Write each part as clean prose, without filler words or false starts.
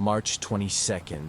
March 22,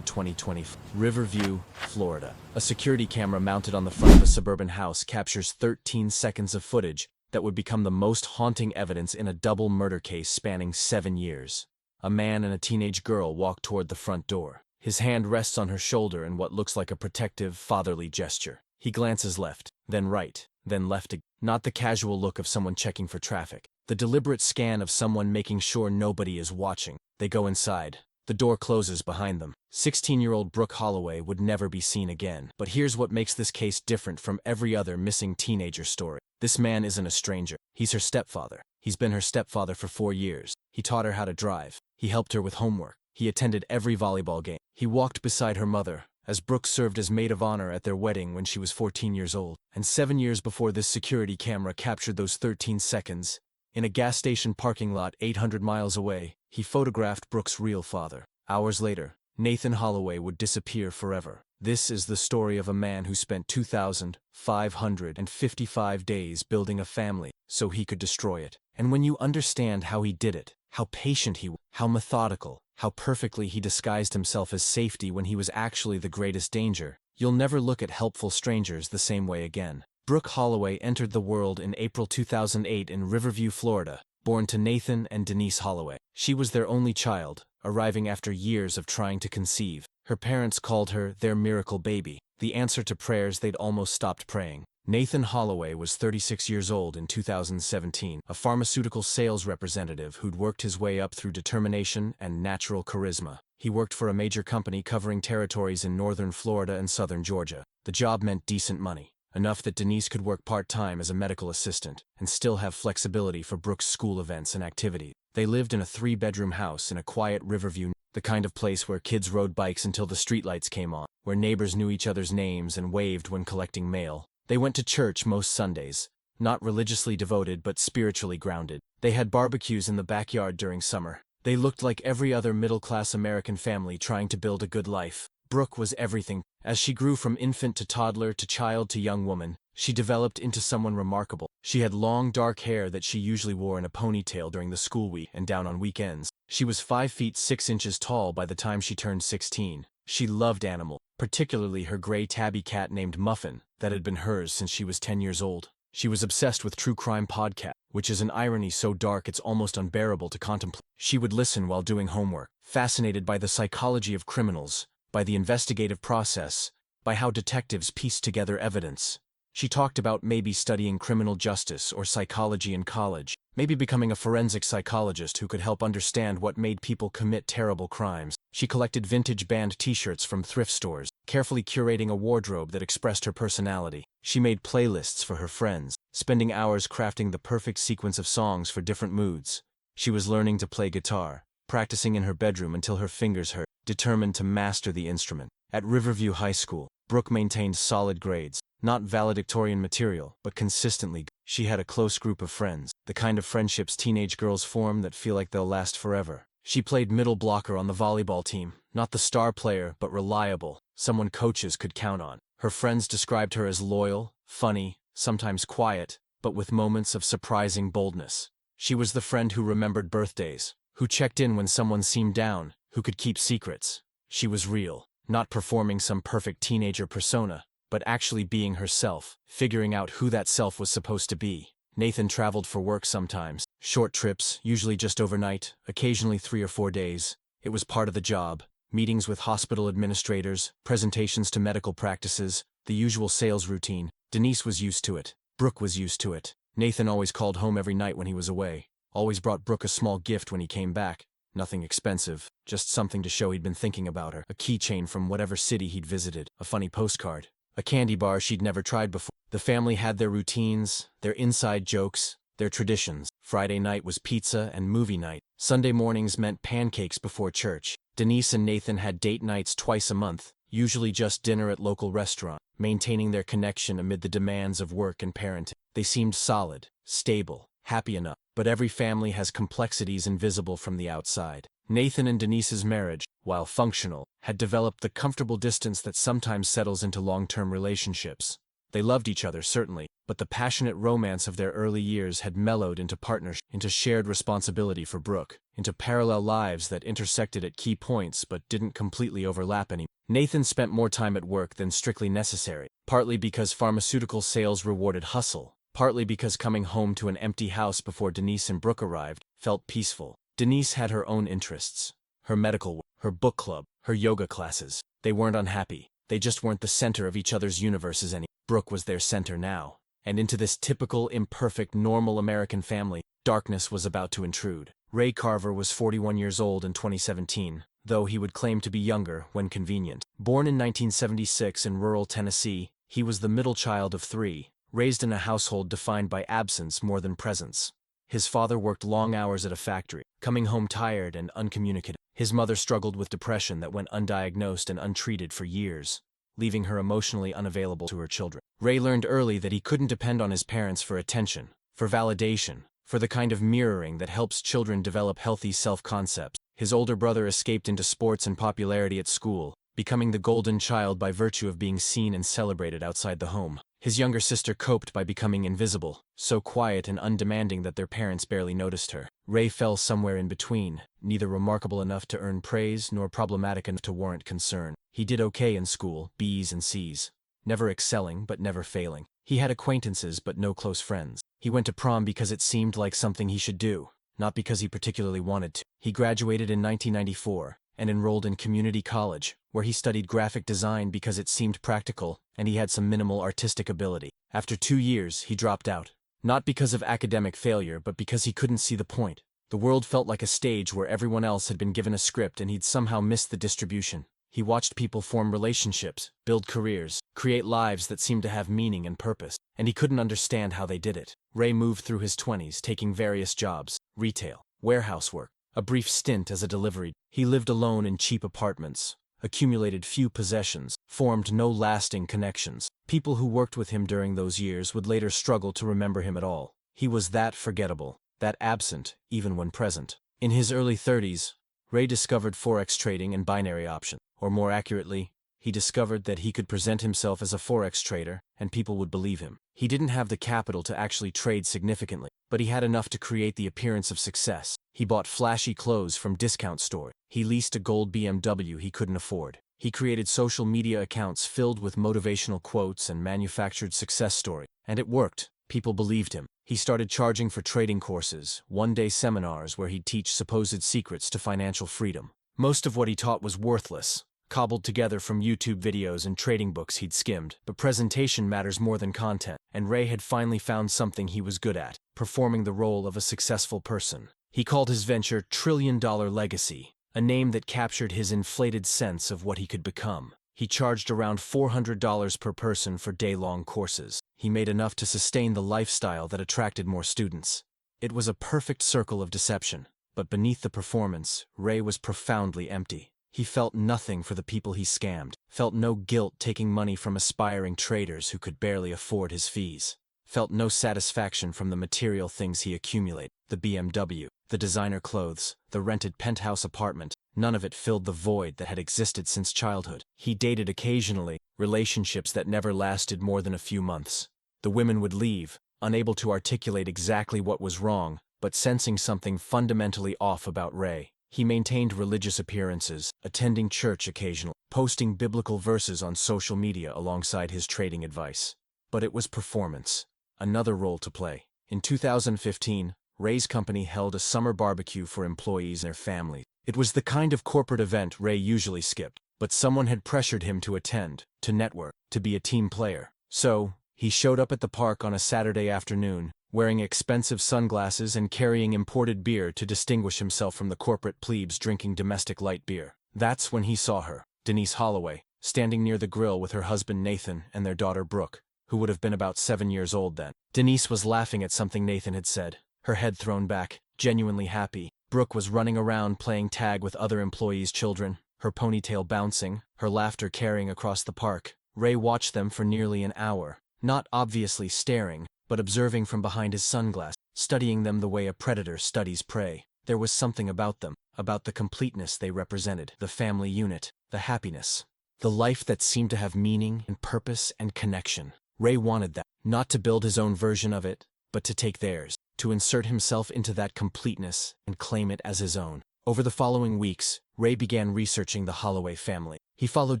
2020, Riverview, Florida. A security camera mounted on the front of a suburban house captures 13 seconds of footage that would become the most haunting evidence in a double murder case spanning 7 years. A man and a teenage girl walk toward the front door. His hand rests on her shoulder in what looks like a protective, fatherly gesture. He glances left, then right, then left again. Not the casual look of someone checking for traffic. The deliberate scan of someone making sure nobody is watching. They go inside. The door closes behind them. 16-year-old Brooke Holloway would never be seen again. But here's what makes this case different from every other missing teenager story. This man isn't a stranger. He's her stepfather. He's been her stepfather for 4 years. He taught her how to drive. He helped her with homework. He attended every volleyball game. He walked beside her mother, as Brooke served as maid of honor at their wedding when she was 14 years old. And 7 years before this security camera captured those 13 seconds, in a gas station parking lot 800 miles away, he photographed Brooke's real father. Hours later, Nathan Holloway would disappear forever. This is the story of a man who spent 2,555 days building a family so he could destroy it. And when you understand how he did it, how patient he was, how methodical, how perfectly he disguised himself as safety when he was actually the greatest danger, you'll never look at helpful strangers the same way again. Brooke Holloway entered the world in April 2008 in Riverview, Florida, born to Nathan and Denise Holloway. She was their only child, arriving after years of trying to conceive. Her parents called her their miracle baby, the answer to prayers they'd almost stopped praying. Nathan Holloway was 36 years old in 2017, a pharmaceutical sales representative who'd worked his way up through determination and natural charisma. He worked for a major company covering territories in northern Florida and southern Georgia. The job meant decent money, enough that Denise could work part-time as a medical assistant and still have flexibility for Brooke's school events and activities. They lived in a 3-bedroom house in a quiet Riverview, the kind of place where kids rode bikes until the streetlights came on, where neighbors knew each other's names and waved when collecting mail. They went to church most Sundays, not religiously devoted but spiritually grounded. They had barbecues in the backyard during summer. They looked like every other middle-class American family trying to build a good life. Brooke was everything. As she grew from infant to toddler to child to young woman, she developed into someone remarkable. She had long dark hair that she usually wore in a ponytail during the school week and down on weekends. She was 5 feet 6 inches tall by the time she turned 16. She loved animals, particularly her gray tabby cat named Muffin, that had been hers since she was 10 years old. She was obsessed with true crime podcasts, which is an irony so dark it's almost unbearable to contemplate. She would listen while doing homework, fascinated by the psychology of criminals, by the investigative process, by how detectives piece together evidence. She talked about maybe studying criminal justice or psychology in college, maybe becoming a forensic psychologist who could help understand what made people commit terrible crimes. She collected vintage band t-shirts from thrift stores, carefully curating a wardrobe that expressed her personality. She made playlists for her friends, spending hours crafting the perfect sequence of songs for different moods. She was learning to play guitar, practicing in her bedroom until her fingers hurt, determined to master the instrument. At Riverview High School, Brooke maintained solid grades, not valedictorian material, but consistently. She had a close group of friends, the kind of friendships teenage girls form that feel like they'll last forever. She played middle blocker on the volleyball team, not the star player, but reliable, someone coaches could count on. Her friends described her as loyal, funny, sometimes quiet, but with moments of surprising boldness. She was the friend who remembered birthdays, who checked in when someone seemed down, who could keep secrets. She was real, not performing some perfect teenager persona, but actually being herself, figuring out who that self was supposed to be. Nathan traveled for work sometimes, short trips, usually just overnight, occasionally 3 or 4 days. It was part of the job. Meetings with hospital administrators, presentations to medical practices, the usual sales routine. Denise was used to it. Brooke was used to it. Nathan always called home every night when he was away. Always brought Brooke a small gift when he came back. Nothing expensive, just something to show he'd been thinking about her. A keychain from whatever city he'd visited, a funny postcard, a candy bar she'd never tried before. The family had their routines, their inside jokes, their traditions. Friday night was pizza and movie night. Sunday mornings meant pancakes before church. Denise and Nathan had date nights twice a month, usually just dinner at local restaurants, maintaining their connection amid the demands of work and parenting. They seemed solid, stable, happy enough. But every family has complexities invisible from the outside. Nathan and Denise's marriage, while functional, had developed the comfortable distance that sometimes settles into long-term relationships. They loved each other, certainly, but the passionate romance of their early years had mellowed into partnership, into shared responsibility for Brooke, into parallel lives that intersected at key points but didn't completely overlap anymore. Nathan spent more time at work than strictly necessary, partly because pharmaceutical sales rewarded hustle, partly because coming home to an empty house before Denise and Brooke arrived felt peaceful. Denise had her own interests. Her medical work, her book club, her yoga classes. They weren't unhappy. They just weren't the center of each other's universes anymore. Brooke was their center now. And into this typical, imperfect, normal American family, darkness was about to intrude. Ray Carver was 41 years old in 2017, though he would claim to be younger when convenient. Born in 1976 in rural Tennessee, he was the middle child of three, raised in a household defined by absence more than presence. His father worked long hours at a factory, coming home tired and uncommunicative. His mother struggled with depression that went undiagnosed and untreated for years, leaving her emotionally unavailable to her children. Ray learned early that he couldn't depend on his parents for attention, for validation, for the kind of mirroring that helps children develop healthy self-concepts. His older brother escaped into sports and popularity at school, becoming the golden child by virtue of being seen and celebrated outside the home. His younger sister coped by becoming invisible, so quiet and undemanding that their parents barely noticed her. Ray fell somewhere in between, neither remarkable enough to earn praise nor problematic enough to warrant concern. He did okay in school, B's and C's. Never excelling but never failing. He had acquaintances but no close friends. He went to prom because it seemed like something he should do, not because he particularly wanted to. He graduated in 1994 and enrolled in community college, where he studied graphic design because it seemed practical and he had some minimal artistic ability. After 2 years, he dropped out. Not because of academic failure, but because he couldn't see the point. The world felt like a stage where everyone else had been given a script and he'd somehow missed the distribution. He watched people form relationships, build careers, create lives that seemed to have meaning and purpose, and he couldn't understand how they did it. Ray moved through his 20s, taking various jobs, retail, warehouse work, a brief stint as a delivery. He lived alone in cheap apartments, accumulated few possessions, formed no lasting connections. People who worked with him during those years would later struggle to remember him at all. He was that forgettable, that absent, even when present. In his early 30s, Ray discovered forex trading and binary options. Or more accurately, he discovered that he could present himself as a forex trader and people would believe him. He didn't have the capital to actually trade significantly, but he had enough to create the appearance of success. He bought flashy clothes from discount stores. He leased a gold BMW he couldn't afford. He created social media accounts filled with motivational quotes and manufactured success stories. And it worked. People believed him. He started charging for trading courses, one-day seminars where he'd teach supposed secrets to financial freedom. Most of what he taught was worthless, cobbled together from YouTube videos and trading books he'd skimmed. But presentation matters more than content, and Ray had finally found something he was good at, performing the role of a successful person. He called his venture $1 Trillion Legacy, a name that captured his inflated sense of what he could become. He charged around $400 per person for day-long courses. He made enough to sustain the lifestyle that attracted more students. It was a perfect circle of deception, but beneath the performance, Ray was profoundly empty. He felt nothing for the people he scammed, felt no guilt taking money from aspiring traders who could barely afford his fees, felt no satisfaction from the material things he accumulated, the BMW, the designer clothes, the rented penthouse apartment. None of it filled the void that had existed since childhood. He dated occasionally, relationships that never lasted more than a few months. The women would leave, unable to articulate exactly what was wrong, but sensing something fundamentally off about Ray. He maintained religious appearances, attending church occasionally, posting biblical verses on social media alongside his trading advice. But it was performance, another role to play. In 2015, Ray's company held a summer barbecue for employees and their families. It was the kind of corporate event Ray usually skipped, but someone had pressured him to attend, to network, to be a team player. So, he showed up at the park on a Saturday afternoon, wearing expensive sunglasses and carrying imported beer to distinguish himself from the corporate plebes drinking domestic light beer. That's when he saw her, Denise Holloway, standing near the grill with her husband Nathan and their daughter Brooke, who would have been about 7 years old then. Denise was laughing at something Nathan had said, her head thrown back, genuinely happy. Brooke was running around playing tag with other employees' children, her ponytail bouncing, her laughter carrying across the park. Ray watched them for nearly an hour, not obviously staring, but observing from behind his sunglasses, studying them the way a predator studies prey. There was something about them, about the completeness they represented, the family unit, the happiness, the life that seemed to have meaning and purpose and connection. Ray wanted that, not to build his own version of it, but to take theirs, to insert himself into that completeness and claim it as his own. Over the following weeks, Ray began researching the Holloway family. He followed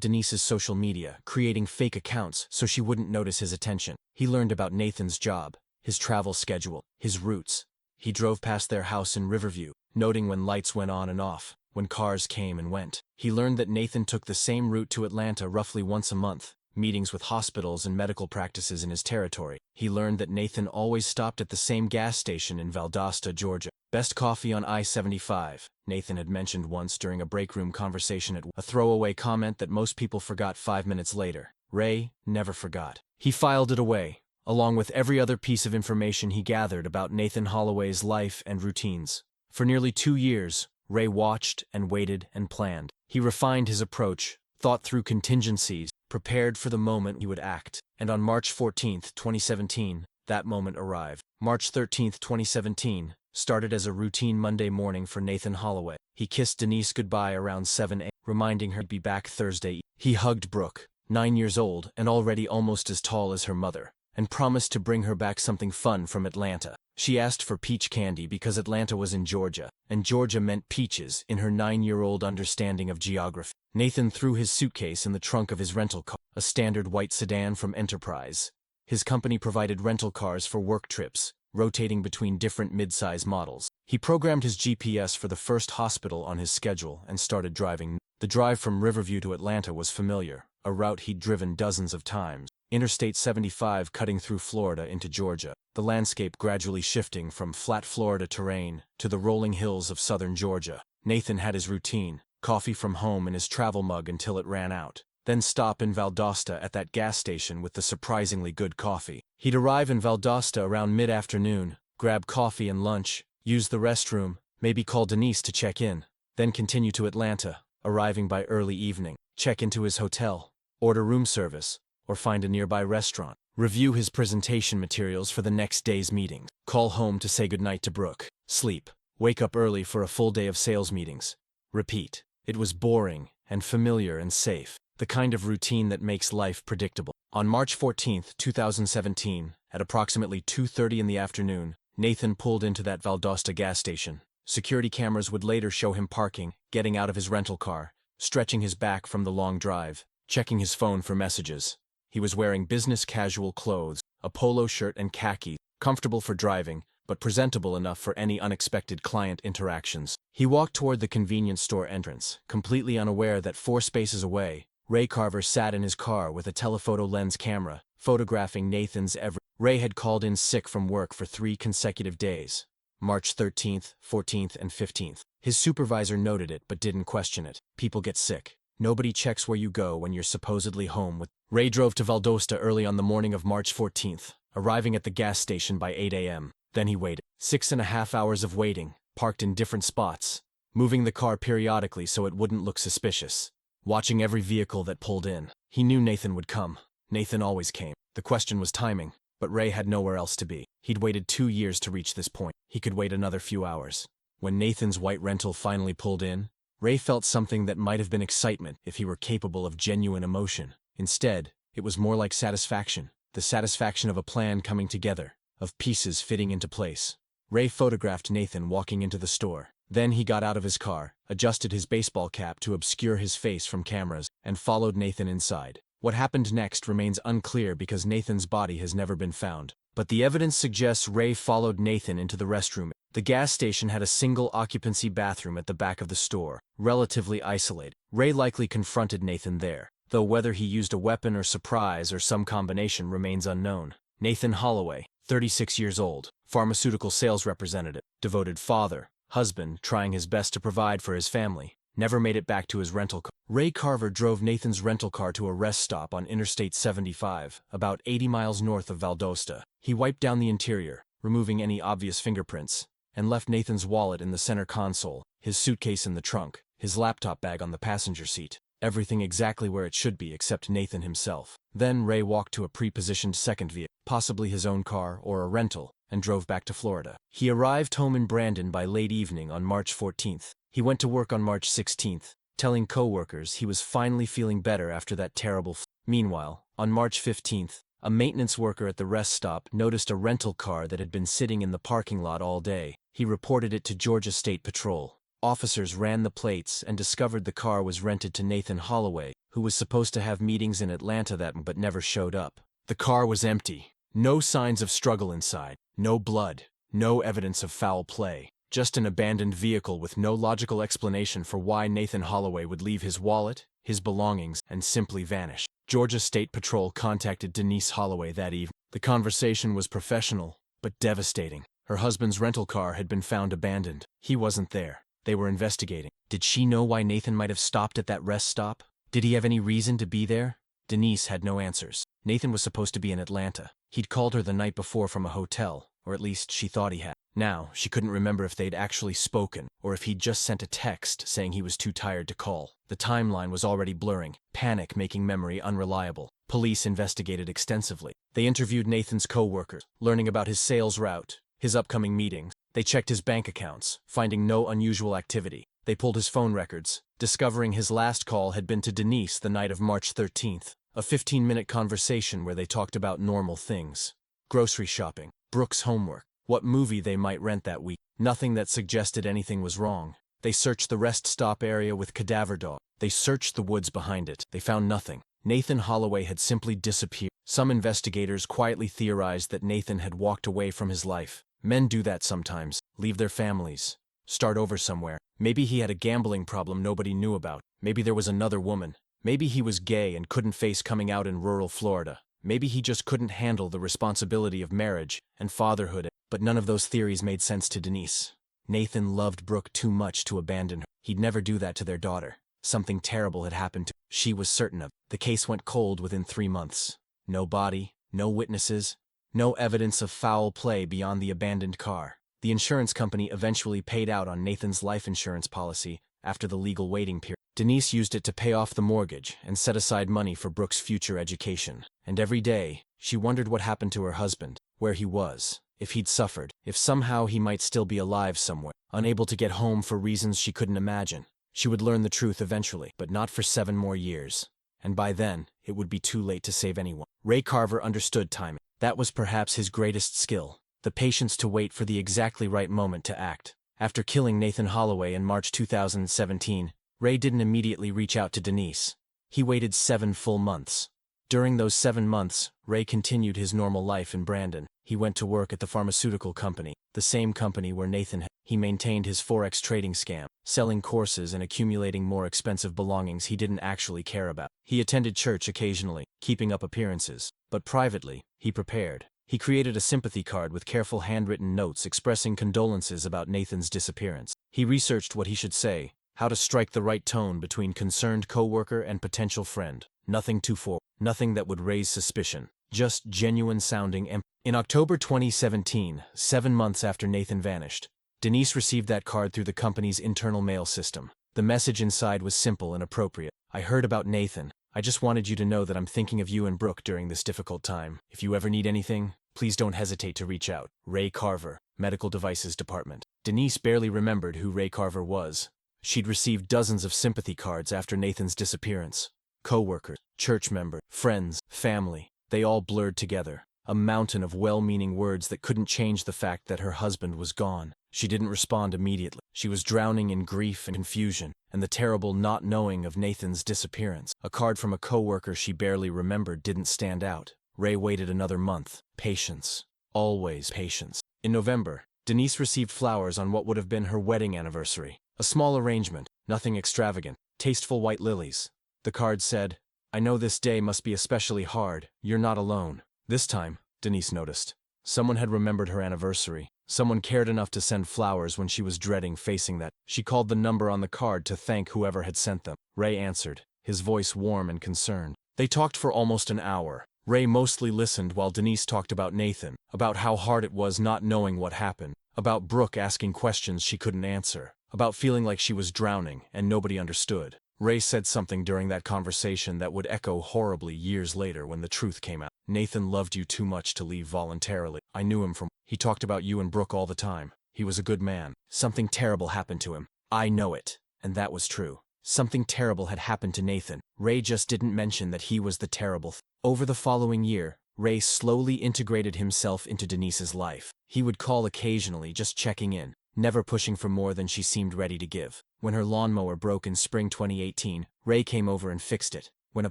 Denise's social media, creating fake accounts so she wouldn't notice his attention. He learned about Nathan's job, his travel schedule, his routes. He drove past their house in Riverview, noting when lights went on and off, when cars came and went. He learned that Nathan took the same route to Atlanta roughly once a month, meetings with hospitals and medical practices in his territory. He learned that Nathan always stopped at the same gas station in Valdosta, Georgia. Best coffee on I-75, Nathan had mentioned once during a break-room conversation a throwaway comment that most people forgot 5 minutes later. Ray never forgot. He filed it away, along with every other piece of information he gathered about Nathan Holloway's life and routines. For nearly 2 years, Ray watched and waited and planned. He refined his approach, thought through contingencies, prepared for the moment he would act. And on March 14, 2017, that moment arrived. March 13, 2017, started as a routine Monday morning for Nathan Holloway. He kissed Denise goodbye around 7 a.m., reminding her to be back Thursday. He hugged Brooke, 9 years old and already almost as tall as her mother, and promised to bring her back something fun from Atlanta. She asked for peach candy because Atlanta was in Georgia, and Georgia meant peaches in her 9-year-old understanding of geography. Nathan threw his suitcase in the trunk of his rental car, a standard white sedan from Enterprise. His company provided rental cars for work trips, rotating between different mid-size models. He programmed his GPS for the first hospital on his schedule and started driving. The drive from Riverview to Atlanta was familiar, a route he'd driven dozens of times. Interstate 75 cutting through Florida into Georgia, the landscape gradually shifting from flat Florida terrain to the rolling hills of southern Georgia. Nathan had his routine, coffee from home in his travel mug until it ran out, then stop in Valdosta at that gas station with the surprisingly good coffee. He'd arrive in Valdosta around mid-afternoon, grab coffee and lunch, use the restroom, maybe call Denise to check in, then continue to Atlanta, arriving by early evening, check into his hotel, order room service, or find a nearby restaurant, review his presentation materials for the next day's meetings, call home to say goodnight to Brooke, sleep, wake up early for a full day of sales meetings. Repeat. It was boring and familiar and safe, the kind of routine that makes life predictable. On March 14, 2017, at approximately 2:30 in the afternoon, Nathan pulled into that Valdosta gas station. Security cameras would later show him parking, getting out of his rental car, stretching his back from the long drive, checking his phone for messages. He was wearing business casual clothes, a polo shirt and khaki, comfortable for driving, but presentable enough for any unexpected client interactions. He walked toward the convenience store entrance, completely unaware that 4 spaces away, Ray Carver sat in his car with a telephoto lens camera, photographing Nathan's every. Ray had called in sick from work for 3 consecutive days, March 13th, 14th, and 15th. His supervisor noted it but didn't question it. People get sick. Nobody checks where you go when you're supposedly home with. Ray drove to Valdosta early on the morning of March 14th, arriving at the gas station by 8 a.m. Then he waited. 6.5 hours of waiting, parked in different spots, moving the car periodically so it wouldn't look suspicious, watching every vehicle that pulled in. He knew Nathan would come. Nathan always came. The question was timing, but Ray had nowhere else to be. He'd waited 2 years to reach this point. He could wait another few hours. When Nathan's white rental finally pulled in, Ray felt something that might have been excitement if he were capable of genuine emotion. Instead, it was more like satisfaction, the satisfaction of a plan coming together, of pieces fitting into place. Ray photographed Nathan walking into the store. Then he got out of his car, adjusted his baseball cap to obscure his face from cameras, and followed Nathan inside. What happened next remains unclear because Nathan's body has never been found. But the evidence suggests Ray followed Nathan into the restroom. The gas station had a single-occupancy bathroom at the back of the store, relatively isolated. Ray likely confronted Nathan there, though whether he used a weapon or surprise or some combination remains unknown. Nathan Holloway, 36 years old, pharmaceutical sales representative, devoted father, husband, trying his best to provide for his family, never made it back to his rental car. Ray Carver drove Nathan's rental car to a rest stop on Interstate 75, about 80 miles north of Valdosta. He wiped down the interior, removing any obvious fingerprints, and left Nathan's wallet in the center console, his suitcase in the trunk, his laptop bag on the passenger seat. Everything exactly where it should be except Nathan himself. Then Ray walked to a pre-positioned second vehicle, possibly his own car or a rental, and drove back to Florida. He arrived home in Brandon by late evening on March 14th. He went to work on March 16th, telling co-workers he was finally feeling better after that terrible Meanwhile, on March 15th, A maintenance worker at the rest stop noticed a rental car that had been sitting in the parking lot all day. He reported it to Georgia State Patrol. Officers ran the plates and discovered the car was rented to Nathan Holloway, who was supposed to have meetings in Atlanta but never showed up. The car was empty. No signs of struggle inside. No blood. No evidence of foul play. Just an abandoned vehicle with no logical explanation for why Nathan Holloway would leave his wallet, his belongings, and simply vanish. Georgia State Patrol contacted Denise Holloway that evening. The conversation was professional, but devastating. Her husband's rental car had been found abandoned. He wasn't there. They were investigating. Did she know why Nathan might have stopped at that rest stop? Did he have any reason to be there? Denise had no answers. Nathan was supposed to be in Atlanta. He'd called her the night before from a hotel, or at least she thought he had. Now, she couldn't remember if they'd actually spoken, or if he'd just sent a text saying he was too tired to call. The timeline was already blurring, panic making memory unreliable. Police investigated extensively. They interviewed Nathan's co-workers, learning about his sales route, his upcoming meetings. They checked his bank accounts, finding no unusual activity. They pulled his phone records, discovering his last call had been to Denise the night of March 13th. A 15-minute conversation where they talked about normal things. Grocery shopping, Brooke's homework, what movie they might rent that week. Nothing that suggested anything was wrong. They searched the rest stop area with cadaver dog. They searched the woods behind it. They found nothing. Nathan Holloway had simply disappeared. Some investigators quietly theorized that Nathan had walked away from his life. Men do that sometimes, leave their families, start over somewhere. Maybe he had a gambling problem nobody knew about. Maybe there was another woman. Maybe he was gay and couldn't face coming out in rural Florida. Maybe he just couldn't handle the responsibility of marriage and fatherhood. But none of those theories made sense to Denise. Nathan loved Brooke too much to abandon her. He'd never do that to their daughter. Something terrible had happened to her. She was certain of it. The case went cold within 3 months. No body, no witnesses, no evidence of foul play beyond the abandoned car. The insurance company eventually paid out on Nathan's life insurance policy after the legal waiting period. Denise used it to pay off the mortgage and set aside money for Brooke's future education. And every day, she wondered what happened to her husband, where he was, if he'd suffered, if somehow he might still be alive somewhere, unable to get home for reasons she couldn't imagine. She would learn the truth eventually, but not for 7 more years. And by then, it would be too late to save anyone. Ray Carver understood timing. That was perhaps his greatest skill, the patience to wait for the exactly right moment to act. After killing Nathan Holloway in March 2017, Ray didn't immediately reach out to Denise. He waited 7 full months. During those 7 months, Ray continued his normal life in Brandon. He went to work at the pharmaceutical company, the same company where Nathan had. He maintained his Forex trading scam, selling courses and accumulating more expensive belongings he didn't actually care about. He attended church occasionally, keeping up appearances. But privately, he prepared. He created a sympathy card with careful handwritten notes expressing condolences about Nathan's disappearance. He researched what he should say, how to strike the right tone between concerned coworker and potential friend. Nothing too forward, nothing that would raise suspicion. Just genuine-sounding empathy. In October 2017, 7 months after Nathan vanished, Denise received that card through the company's internal mail system. The message inside was simple and appropriate. I heard about Nathan. I just wanted you to know that I'm thinking of you and Brooke during this difficult time. If you ever need anything, please don't hesitate to reach out. Ray Carver, Medical Devices Department. Denise barely remembered who Ray Carver was. She'd received dozens of sympathy cards after Nathan's disappearance. Co-workers, church members, friends, family, they all blurred together. A mountain of well-meaning words that couldn't change the fact that her husband was gone. She didn't respond immediately. She was drowning in grief and confusion, and the terrible not knowing of Nathan's disappearance. A card from a co-worker she barely remembered didn't stand out. Ray waited another month. Patience. Always patience. In November, Denise received flowers on what would have been her wedding anniversary. A small arrangement, nothing extravagant, tasteful white lilies. The card said, "I know this day must be especially hard. You're not alone." This time, Denise noticed, someone had remembered her anniversary. Someone cared enough to send flowers when she was dreading facing that. She called the number on the card to thank whoever had sent them. Ray answered, his voice warm and concerned. They talked for almost an hour. Ray mostly listened while Denise talked about Nathan, about how hard it was not knowing what happened, about Brooke asking questions she couldn't answer, about feeling like she was drowning and nobody understood. Ray said something during that conversation that would echo horribly years later when the truth came out. Nathan loved you too much to leave voluntarily. I knew him from. He talked about you and Brooke all the time. He was a good man. Something terrible happened to him. I know it. And that was true. Something terrible had happened to Nathan. Ray just didn't mention that he was the terrible. Over the following year, Ray slowly integrated himself into Denise's life. He would call occasionally, just checking in, never pushing for more than she seemed ready to give. When her lawnmower broke in spring 2018, Ray came over and fixed it. When a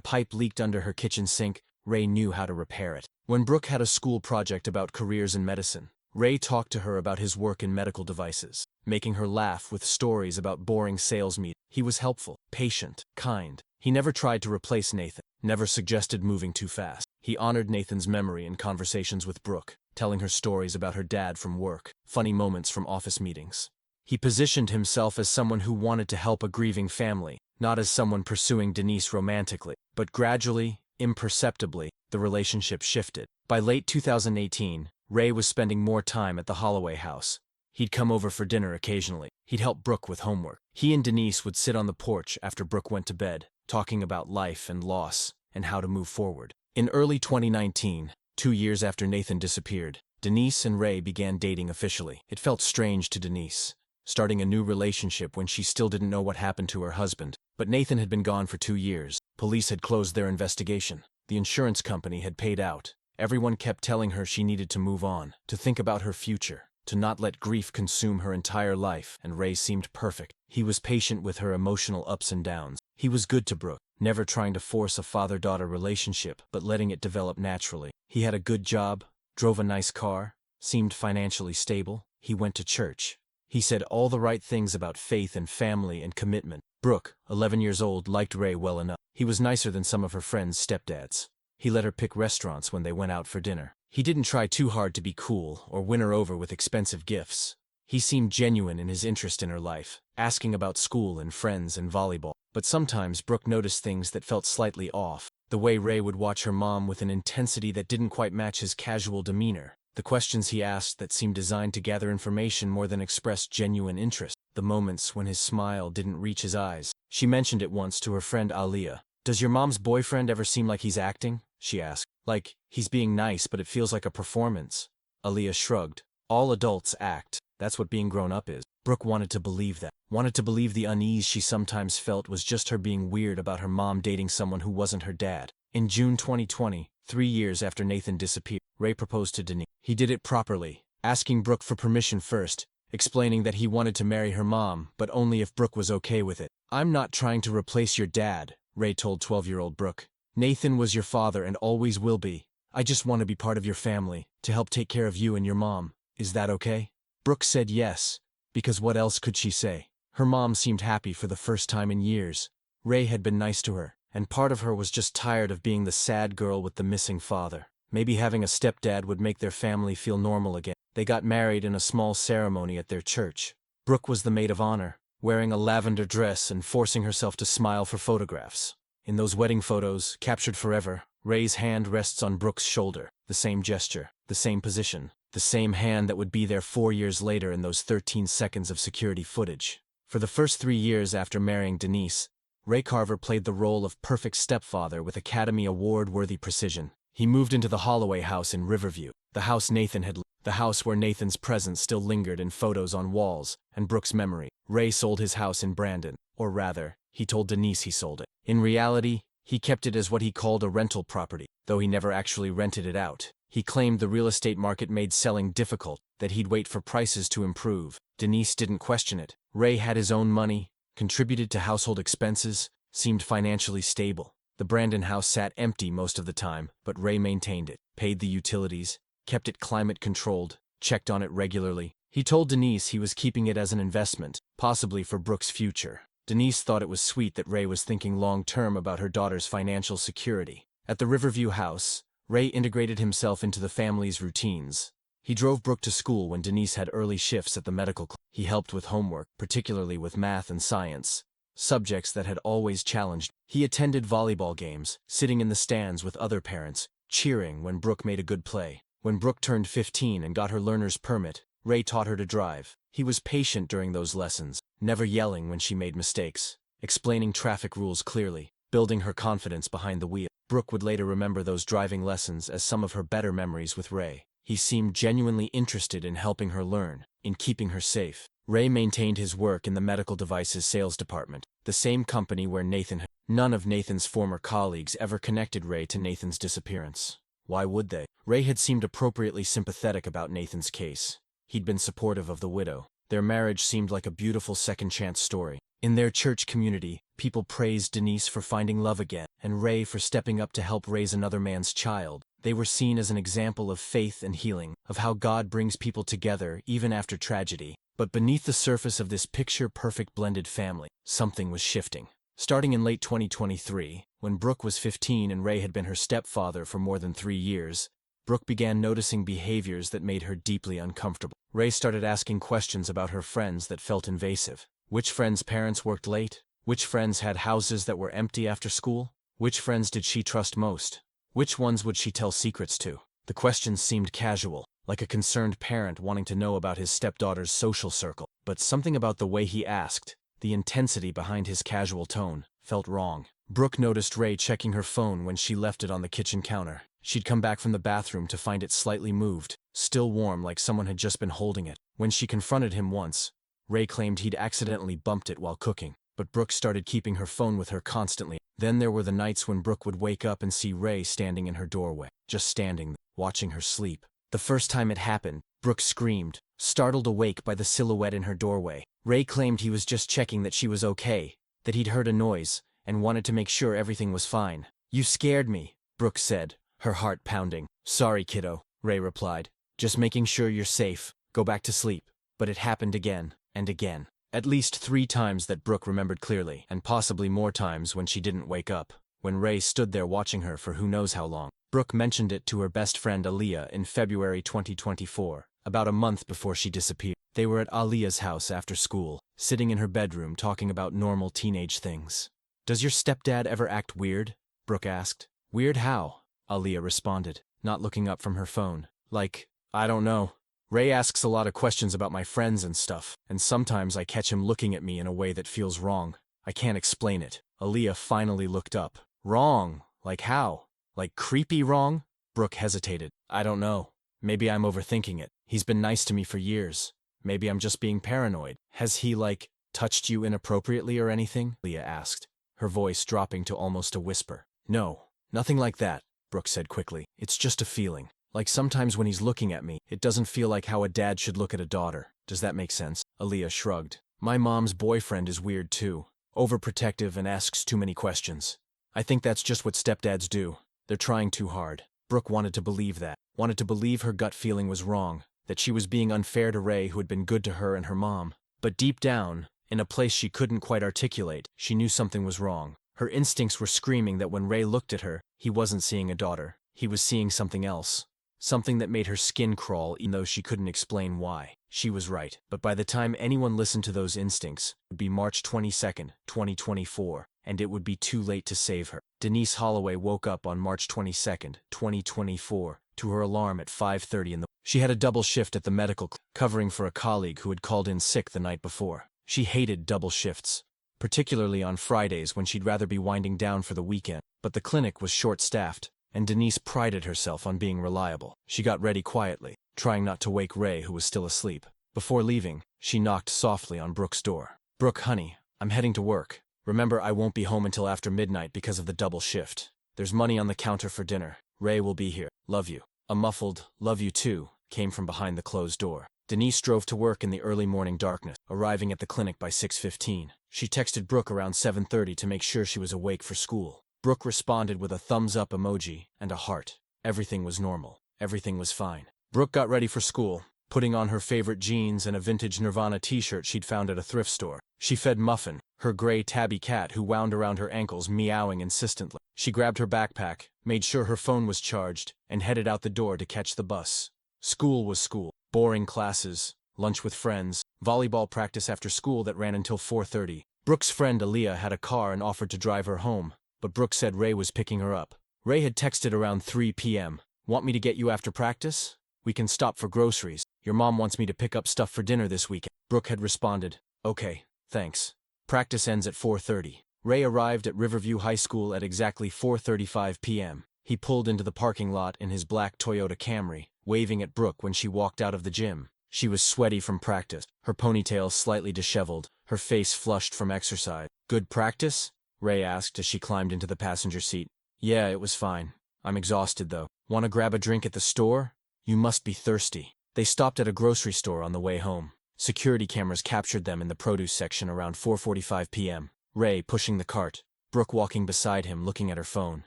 pipe leaked under her kitchen sink, Ray knew how to repair it. When Brooke had a school project about careers in medicine, Ray talked to her about his work in medical devices, making her laugh with stories about boring sales meetings. He was helpful, patient, kind. He never tried to replace Nathan, never suggested moving too fast. He honored Nathan's memory in conversations with Brooke, telling her stories about her dad from work, funny moments from office meetings. He positioned himself as someone who wanted to help a grieving family, not as someone pursuing Denise romantically. But gradually, imperceptibly, the relationship shifted. By late 2018, Ray was spending more time at the Holloway house. He'd come over for dinner occasionally. He'd help Brooke with homework. He and Denise would sit on the porch after Brooke went to bed, talking about life and loss, and how to move forward. In early 2019, 2 years after Nathan disappeared, Denise and Ray began dating officially. It felt strange to Denise, starting a new relationship when she still didn't know what happened to her husband. But Nathan had been gone for 2 years. Police had closed their investigation. The insurance company had paid out. Everyone kept telling her she needed to move on, to think about her future, to not let grief consume her entire life, and Ray seemed perfect. He was patient with her emotional ups and downs. He was good to Brooke, never trying to force a father-daughter relationship, but letting it develop naturally. He had a good job, drove a nice car, seemed financially stable. He went to church. He said all the right things about faith and family and commitment. Brooke, 11 years old, liked Ray well enough. He was nicer than some of her friends' stepdads. He let her pick restaurants when they went out for dinner. He didn't try too hard to be cool or win her over with expensive gifts. He seemed genuine in his interest in her life, asking about school and friends and volleyball. But sometimes Brooke noticed things that felt slightly off. The way Ray would watch her mom with an intensity that didn't quite match his casual demeanor. The questions he asked that seemed designed to gather information more than express genuine interest. The moments when his smile didn't reach his eyes. She mentioned it once to her friend Aliyah. "Does your mom's boyfriend ever seem like he's acting?" she asked. "Like, he's being nice, but it feels like a performance." Aliyah shrugged. "All adults act. That's what being grown up is." Brooke wanted to believe that. Wanted to believe the unease she sometimes felt was just her being weird about her mom dating someone who wasn't her dad. In June 2020, 3 years after Nathan disappeared, Ray proposed to Denise. He did it properly, asking Brooke for permission first, explaining that he wanted to marry her mom, but only if Brooke was okay with it. "I'm not trying to replace your dad," Ray told 12-year-old Brooke. "Nathan was your father and always will be. I just want to be part of your family, to help take care of you and your mom. Is that okay?" Brooke said yes, because what else could she say? Her mom seemed happy for the first time in years. Ray had been nice to her, and part of her was just tired of being the sad girl with the missing father. Maybe having a stepdad would make their family feel normal again. They got married in a small ceremony at their church. Brooke was the maid of honor, wearing a lavender dress and forcing herself to smile for photographs. In those wedding photos, captured forever, Ray's hand rests on Brooke's shoulder, the same gesture, the same position, the same hand that would be there 4 years later in those 13 seconds of security footage. For the first 3 years after marrying Denise, Ray Carver played the role of perfect stepfather with Academy Award-worthy precision. He moved into the Holloway house in Riverview, the house Nathan had lived, the house where Nathan's presence still lingered in photos on walls and Brooke's memory. Ray sold his house in Brandon, or rather, he told Denise he sold it. In reality, he kept it as what he called a rental property, though he never actually rented it out. He claimed the real estate market made selling difficult, that he'd wait for prices to improve. Denise didn't question it. Ray had his own money, contributed to household expenses, seemed financially stable. The Brandon house sat empty most of the time, but Ray maintained it, paid the utilities, kept it climate-controlled, checked on it regularly. He told Denise he was keeping it as an investment, possibly for Brooke's future. Denise thought it was sweet that Ray was thinking long-term about her daughter's financial security. At the Riverview house, Ray integrated himself into the family's routines. He drove Brooke to school when Denise had early shifts at the medical clinic. He helped with homework, particularly with math and science, subjects that had always challenged. He attended volleyball games, sitting in the stands with other parents, cheering when Brooke made a good play. When Brooke turned 15 and got her learner's permit, Ray taught her to drive. He was patient during those lessons, never yelling when she made mistakes, explaining traffic rules clearly, building her confidence behind the wheel. Brooke would later remember those driving lessons as some of her better memories with Ray. He seemed genuinely interested in helping her learn, in keeping her safe. Ray maintained his work in the medical devices sales department, the same company where Nathan had. None of Nathan's former colleagues ever connected Ray to Nathan's disappearance. Why would they? Ray had seemed appropriately sympathetic about Nathan's case. He'd been supportive of the widow. Their marriage seemed like a beautiful second-chance story. In their church community, people praised Denise for finding love again, and Ray for stepping up to help raise another man's child. They were seen as an example of faith and healing, of how God brings people together even after tragedy. But beneath the surface of this picture-perfect blended family, something was shifting. Starting in late 2023, when Brooke was 15 and Ray had been her stepfather for more than 3 years, Brooke began noticing behaviors that made her deeply uncomfortable. Ray started asking questions about her friends that felt invasive. Which friends' parents worked late? Which friends had houses that were empty after school? Which friends did she trust most? Which ones would she tell secrets to? The questions seemed casual, like a concerned parent wanting to know about his stepdaughter's social circle. But something about the way he asked, the intensity behind his casual tone, felt wrong. Brooke noticed Ray checking her phone when she left it on the kitchen counter. She'd come back from the bathroom to find it slightly moved, still warm like someone had just been holding it. When she confronted him once, Ray claimed he'd accidentally bumped it while cooking, but Brooke started keeping her phone with her constantly. Then there were the nights when Brooke would wake up and see Ray standing in her doorway, just standing there, watching her sleep. The first time it happened, Brooke screamed, startled awake by the silhouette in her doorway. Ray claimed he was just checking that she was okay, that he'd heard a noise, and wanted to make sure everything was fine. "You scared me," Brooke said, her heart pounding. "Sorry, kiddo," Ray replied. "Just making sure you're safe. Go back to sleep." But it happened again, and again. At least 3 times that Brooke remembered clearly, and possibly more times when she didn't wake up, when Ray stood there watching her for who knows how long. Brooke mentioned it to her best friend Aaliyah in February 2024, about a month before she disappeared. They were at Aaliyah's house after school, sitting in her bedroom talking about normal teenage things. "Does your stepdad ever act weird?" Brooke asked. "Weird how?" Aaliyah responded, not looking up from her phone. "Like, I don't know. Ray asks a lot of questions about my friends and stuff, and sometimes I catch him looking at me in a way that feels wrong. I can't explain it." Aaliyah finally looked up. "Wrong? Like how? Like creepy wrong?" Brooke hesitated. "I don't know. Maybe I'm overthinking it. He's been nice to me for years. Maybe I'm just being paranoid. Has he, like, touched you inappropriately or anything?" Leah asked, her voice dropping to almost a whisper. "No, nothing like that," Brooke said quickly. "It's just a feeling. Like sometimes when he's looking at me, it doesn't feel like how a dad should look at a daughter. Does that make sense?" Aaliyah shrugged. "My mom's boyfriend is weird too. Overprotective and asks too many questions. I think that's just what stepdads do. They're trying too hard." Brooke wanted to believe that. Wanted to believe her gut feeling was wrong, that she was being unfair to Ray who had been good to her and her mom. But deep down, in a place she couldn't quite articulate, she knew something was wrong. Her instincts were screaming that when Ray looked at her, he wasn't seeing a daughter. He was seeing something else. Something that made her skin crawl even though she couldn't explain why. She was right. But by the time anyone listened to those instincts, it would be March 22nd, 2024, and it would be too late to save her. Denise Holloway woke up on March 22nd, 2024, to her alarm at 5:30 in the morning. She had a double shift at the medical clinic, covering for a colleague who had called in sick the night before. She hated double shifts, particularly on Fridays when she'd rather be winding down for the weekend. But the clinic was short-staffed, and Denise prided herself on being reliable. She got ready quietly, trying not to wake Ray, who was still asleep. Before leaving, she knocked softly on Brooke's door. "Brooke, honey, I'm heading to work. Remember, I won't be home until after midnight because of the double shift. There's money on the counter for dinner. Ray will be here. Love you." A muffled, "Love you too," came from behind the closed door. Denise drove to work in the early morning darkness, arriving at the clinic by 6:15. She texted Brooke around 7:30 to make sure she was awake for school. Brooke responded with a thumbs-up emoji and a heart. Everything was normal. Everything was fine. Brooke got ready for school, putting on her favorite jeans and a vintage Nirvana t-shirt she'd found at a thrift store. She fed Muffin, her gray tabby cat who wound around her ankles meowing insistently. She grabbed her backpack, made sure her phone was charged, and headed out the door to catch the bus. School was school. Boring classes, lunch with friends, volleyball practice after school that ran until 4:30. Brooke's friend Aaliyah had a car and offered to drive her home, but Brooke said Ray was picking her up. Ray had texted around 3 p.m. "Want me to get you after practice? We can stop for groceries. Your mom wants me to pick up stuff for dinner this weekend." Brooke had responded, "Okay, thanks." Practice ends at 4:30. Ray arrived at Riverview High School at exactly 4:35 p.m. He pulled into the parking lot in his black Toyota Camry, waving at Brooke when she walked out of the gym. She was sweaty from practice, her ponytail slightly disheveled, her face flushed from exercise. "Good practice?" Ray asked as she climbed into the passenger seat. "Yeah, it was fine. I'm exhausted though. Want to grab a drink at the store? You must be thirsty. They stopped at a grocery store on the way home. Security cameras captured them in the produce section around 4:45 p.m. Ray pushing the cart, Brooke walking beside him looking at her phone.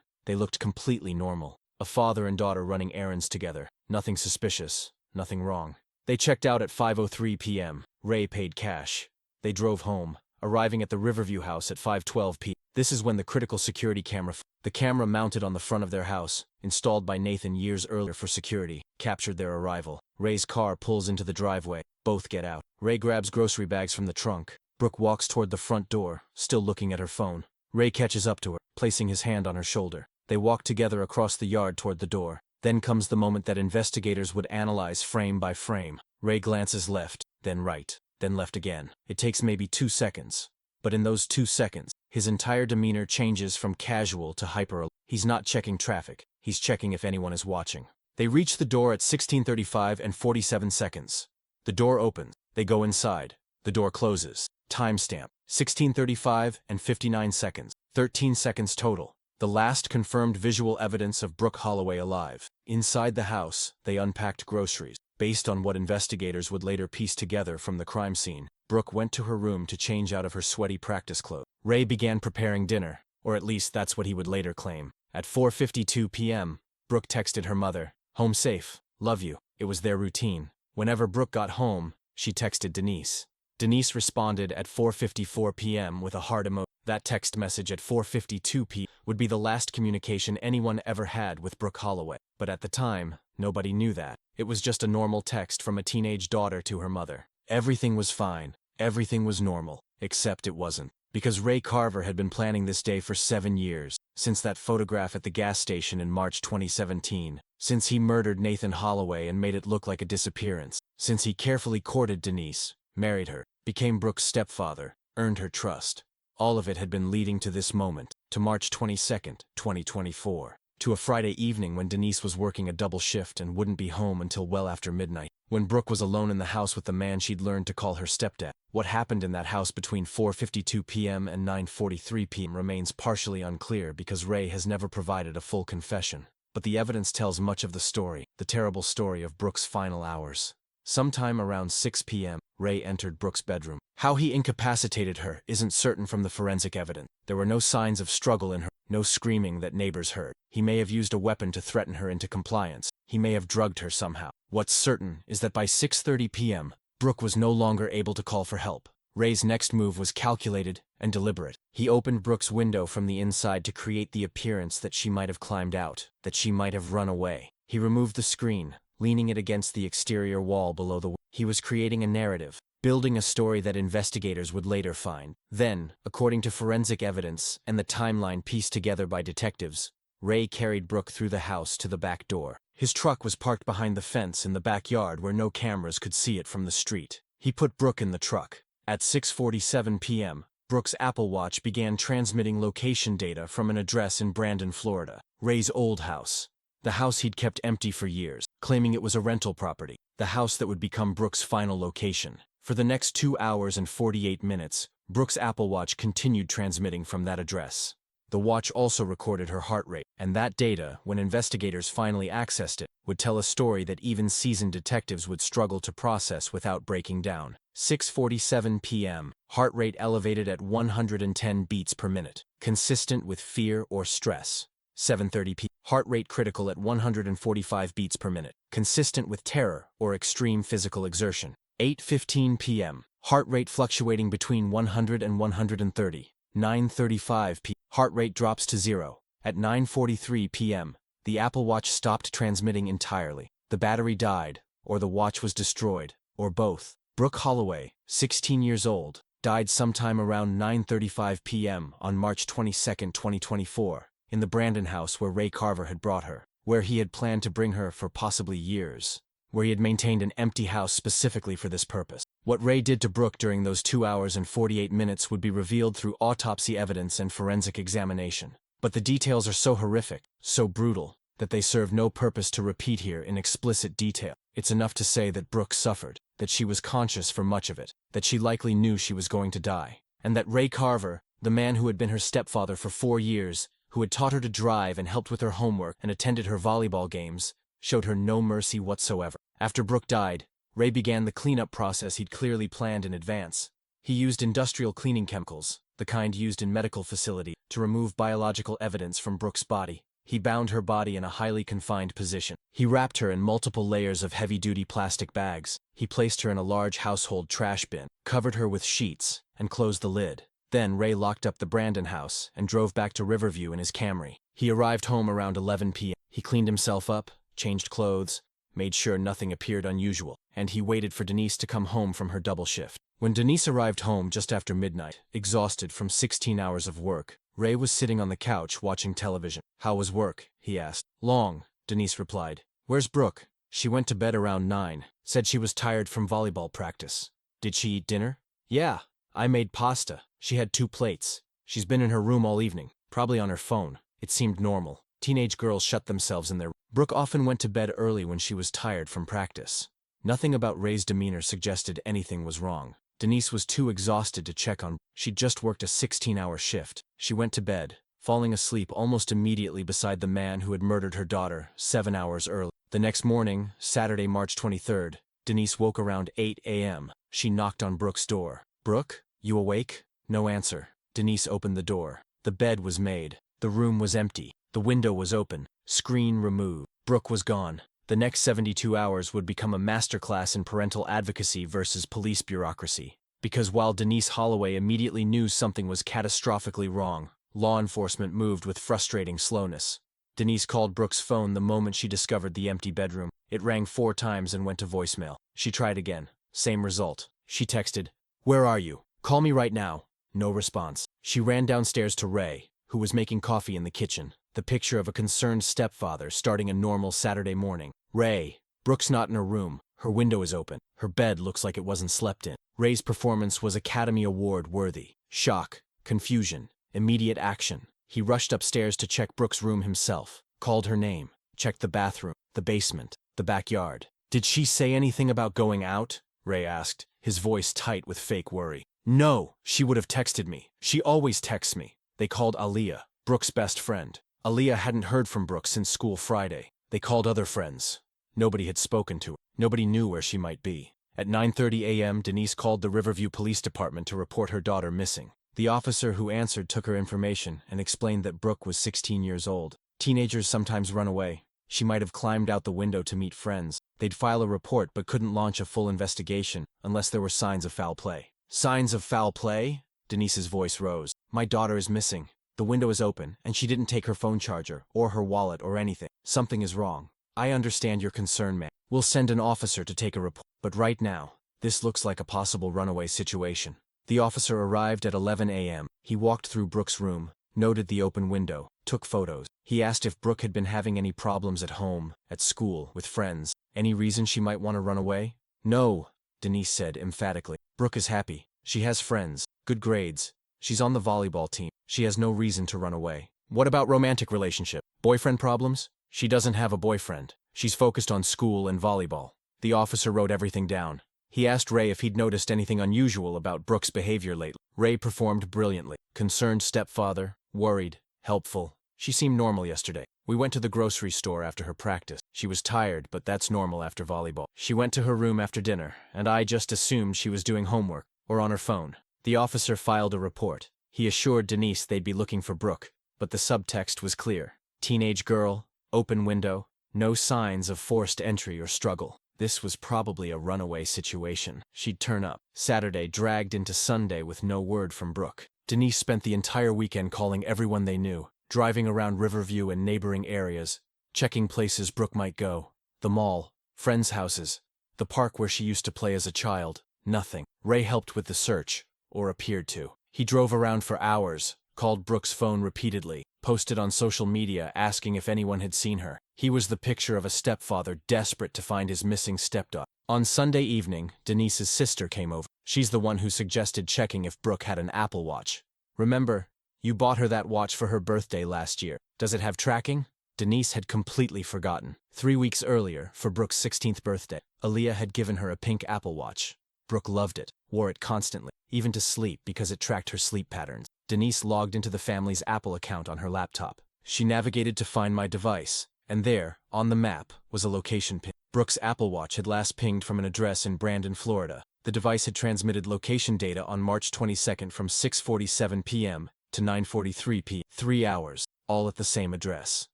They looked completely normal. A father and daughter running errands together. Nothing suspicious, nothing wrong. They checked out at 5:03 p.m. Ray paid cash. They drove home, arriving at the Riverview house at 5:12 p.m. This is when the critical security camera, the camera mounted on the front of their house, installed by Nathan years earlier for security, captured their arrival. Ray's car pulls into the driveway. Both get out. Ray grabs grocery bags from the trunk. Brooke walks toward the front door, still looking at her phone. Ray catches up to her, placing his hand on her shoulder. They walk together across the yard toward the door. Then comes the moment that investigators would analyze frame by frame. Ray glances left, then right, then left again. It takes maybe 2 seconds. But in those 2 seconds, his entire demeanor changes from casual to hyper. He's not checking traffic. He's checking if anyone is watching. They reach the door at 16:35 and 47 seconds. The door opens. They go inside. The door closes. Timestamp: 16:35 and 59 seconds. 13 seconds total. The last confirmed visual evidence of Brooke Holloway alive. Inside the house, they unpacked groceries. Based on what investigators would later piece together from the crime scene, Brooke went to her room to change out of her sweaty practice clothes. Ray began preparing dinner, or at least that's what he would later claim. At 4:52 p.m., Brooke texted her mother, "Home safe, love you." It was their routine. Whenever Brooke got home, she texted Denise. Denise responded at 4:54 p.m. with a heart emoji. That text message at 4:52 p.m. would be the last communication anyone ever had with Brooke Holloway. But at the time, nobody knew that. It was just a normal text from a teenage daughter to her mother. Everything was fine. Everything was normal. Except it wasn't. Because Ray Carver had been planning this day for 7 years, since that photograph at the gas station in March 2017, since he murdered Nathan Holloway and made it look like a disappearance, since he carefully courted Denise, married her, became Brooke's stepfather, earned her trust. All of it had been leading to this moment, to March 22, 2024, to a Friday evening when Denise was working a double shift and wouldn't be home until well after midnight, when Brooke was alone in the house with the man she'd learned to call her stepdad. What happened in that house between 4:52 p.m. and 9:43 p.m. remains partially unclear because Ray has never provided a full confession. But the evidence tells much of the story, the terrible story of Brooke's final hours. Sometime around 6 p.m., Ray entered Brooke's bedroom. How he incapacitated her isn't certain from the forensic evidence. There were no signs of struggle in her, no screaming that neighbors heard. He may have used a weapon to threaten her into compliance. He may have drugged her somehow. What's certain is that by 6:30 p.m., Brooke was no longer able to call for help. Ray's next move was calculated and deliberate. He opened Brooke's window from the inside to create the appearance that she might have climbed out, that she might have run away. He removed the screen, leaning it against the exterior wall below the window. He was creating a narrative, building a story that investigators would later find. Then, according to forensic evidence and the timeline pieced together by detectives, Ray carried Brooke through the house to the back door. His truck was parked behind the fence in the backyard where no cameras could see it from the street. He put Brooke in the truck. At 6:47 p.m., Brooke's Apple Watch began transmitting location data from an address in Brandon, Florida, Ray's old house. The house he'd kept empty for years, claiming it was a rental property, the house that would become Brooke's final location. For the next 2 hours and 48 minutes, Brooke's Apple Watch continued transmitting from that address. The watch also recorded her heart rate, and that data, when investigators finally accessed it, would tell a story that even seasoned detectives would struggle to process without breaking down. 6:47 p.m., heart rate elevated at 110 beats per minute, consistent with fear or stress. 7:30 p.m., heart rate critical at 145 beats per minute, consistent with terror or extreme physical exertion. 8:15 p.m., heart rate fluctuating between 100 and 130. 9:35 p.m., heart rate drops to 0. At 9:43 p.m., the Apple Watch stopped transmitting entirely. The battery died, or the watch was destroyed, or both. Brooke Holloway, 16 years old, died sometime around 9:35 p.m. on March 22, 2024, in the Brandon house where Ray Carver had brought her, where he had planned to bring her for possibly years, where he had maintained an empty house specifically for this purpose. What Ray did to Brooke during those 2 hours and 48 minutes would be revealed through autopsy evidence and forensic examination. But the details are so horrific, so brutal, that they serve no purpose to repeat here in explicit detail. It's enough to say that Brooke suffered, that she was conscious for much of it, that she likely knew she was going to die, and that Ray Carver, the man who had been her stepfather for 4 years, who had taught her to drive and helped with her homework and attended her volleyball games, showed her no mercy whatsoever. After Brooke died, Ray began the cleanup process he'd clearly planned in advance. He used industrial cleaning chemicals, the kind used in medical facilities, to remove biological evidence from Brooke's body. He bound her body in a highly confined position. He wrapped her in multiple layers of heavy-duty plastic bags. He placed her in a large household trash bin, covered her with sheets, and closed the lid. Then Ray locked up the Brandon house and drove back to Riverview in his Camry. He arrived home around 11 p.m. He cleaned himself up, changed clothes, made sure nothing appeared unusual, and he waited for Denise to come home from her double shift. When Denise arrived home just after midnight, exhausted from 16 hours of work, Ray was sitting on the couch watching television. "How was work?" he asked. "Long," Denise replied. "Where's Brooke?" "She went to bed around 9, said she was tired from volleyball practice." "Did she eat dinner?" "Yeah, I made pasta. She had 2 plates. She's been in her room all evening, probably on her phone." It seemed normal. Teenage girls shut themselves in their room. Brooke often went to bed early when she was tired from practice. Nothing about Ray's demeanor suggested anything was wrong. Denise was too exhausted to check on. She'd just worked a 16-hour shift. She went to bed, falling asleep almost immediately beside the man who had murdered her daughter 7 hours early. The next morning, Saturday, March 23rd, Denise woke around 8 a.m. She knocked on Brooke's door. "Brooke, you awake?" No answer. Denise opened the door. The bed was made. The room was empty. The window was open. Screen removed. Brooke was gone. The next 72 hours would become a masterclass in parental advocacy versus police bureaucracy. Because while Denise Holloway immediately knew something was catastrophically wrong, law enforcement moved with frustrating slowness. Denise called Brooke's phone the moment she discovered the empty bedroom. It rang 4 times and went to voicemail. She tried again. Same result. She texted, "Where are you? Call me right now." No response. She ran downstairs to Ray, who was making coffee in the kitchen, the picture of a concerned stepfather starting a normal Saturday morning. "Ray, Brooke's not in her room. Her window is open. Her bed looks like it wasn't slept in." Ray's performance was Academy Award worthy. Shock, confusion, immediate action. He rushed upstairs to check Brooke's room himself, called her name, checked the bathroom, the basement, the backyard. "Did she say anything about going out?" Ray asked, his voice tight with fake worry. "No, she would have texted me. She always texts me." They called Aaliyah, Brooke's best friend. Aaliyah hadn't heard from Brooke since school Friday. They called other friends. Nobody had spoken to her. Nobody knew where she might be. At 9:30 a.m., Denise called the Riverview Police Department to report her daughter missing. The officer who answered took her information and explained that Brooke was 16 years old. Teenagers sometimes run away. She might have climbed out the window to meet friends. They'd file a report but couldn't launch a full investigation unless there were signs of foul play. "Signs of foul play?" Denise's voice rose. "My daughter is missing. The window is open, and she didn't take her phone charger, or her wallet, or anything. Something is wrong. I understand your concern, ma'am. We'll send an officer to take a report. But right now, this looks like a possible runaway situation." The officer arrived at 11 a.m. He walked through Brooke's room, noted the open window, took photos. He asked if Brooke had been having any problems at home, at school, with friends. Any reason she might want to run away? "No," Denise said emphatically. "Brooke is happy. She has friends, good grades. She's on the volleyball team. She has no reason to run away." "What about romantic relationship? Boyfriend problems?" "She doesn't have a boyfriend. She's focused on school and volleyball." The officer wrote everything down. He asked Ray if he'd noticed anything unusual about Brooke's behavior lately. Ray performed brilliantly. Concerned stepfather, worried, helpful. "She seemed normal yesterday. We went to the grocery store after her practice. She was tired, but that's normal after volleyball. She went to her room after dinner, and I just assumed she was doing homework, or on her phone." The officer filed a report. He assured Denise they'd be looking for Brooke, but the subtext was clear. Teenage girl, open window, no signs of forced entry or struggle. This was probably a runaway situation. She'd turn up. Saturday dragged into Sunday with no word from Brooke. Denise spent the entire weekend calling everyone they knew, driving around Riverview and neighboring areas, checking places Brooke might go. The mall, friends' houses, the park where she used to play as a child. Nothing. Ray helped with the search, or appeared to. He drove around for hours, called Brooke's phone repeatedly, posted on social media asking if anyone had seen her. He was the picture of a stepfather desperate to find his missing stepdaughter. On Sunday evening, Denise's sister came over. She's the one who suggested checking if Brooke had an Apple Watch. "Remember, you bought her that watch for her birthday last year. Does it have tracking?" Denise had completely forgotten. 3 weeks earlier, for Brooke's 16th birthday, Aaliyah had given her a pink Apple Watch. Brooke loved it. wore it constantly, even to sleep because it tracked her sleep patterns. Denise logged into the family's Apple account on her laptop. She navigated to find my device, and there, on the map, was a location pin. Brooke's Apple Watch had last pinged from an address in Brandon, Florida. The device had transmitted location data on March 22nd from 6:47 p.m. to 9:43 p.m. 3 hours, all at the same address.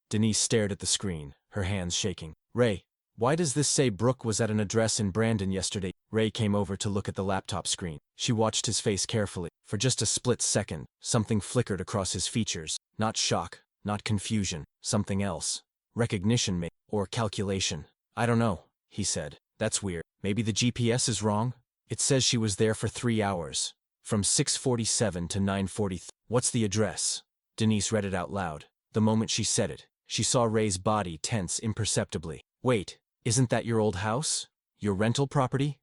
Denise stared at the screen, her hands shaking. Ray, why does this say Brooke was at an address in Brandon yesterday? Ray came over to look at the laptop screen. She watched his face carefully. For just a split second, something flickered across his features. Not shock, not confusion, something else. Recognition maybe, or calculation. I don't know, he said. That's weird. Maybe the GPS is wrong? It says she was there for 3 hours. From 6:47 to 9:43. What's the address? Denise read it out loud. The moment she said it, she saw Ray's body tense imperceptibly. Wait, isn't that your old house? Your rental property?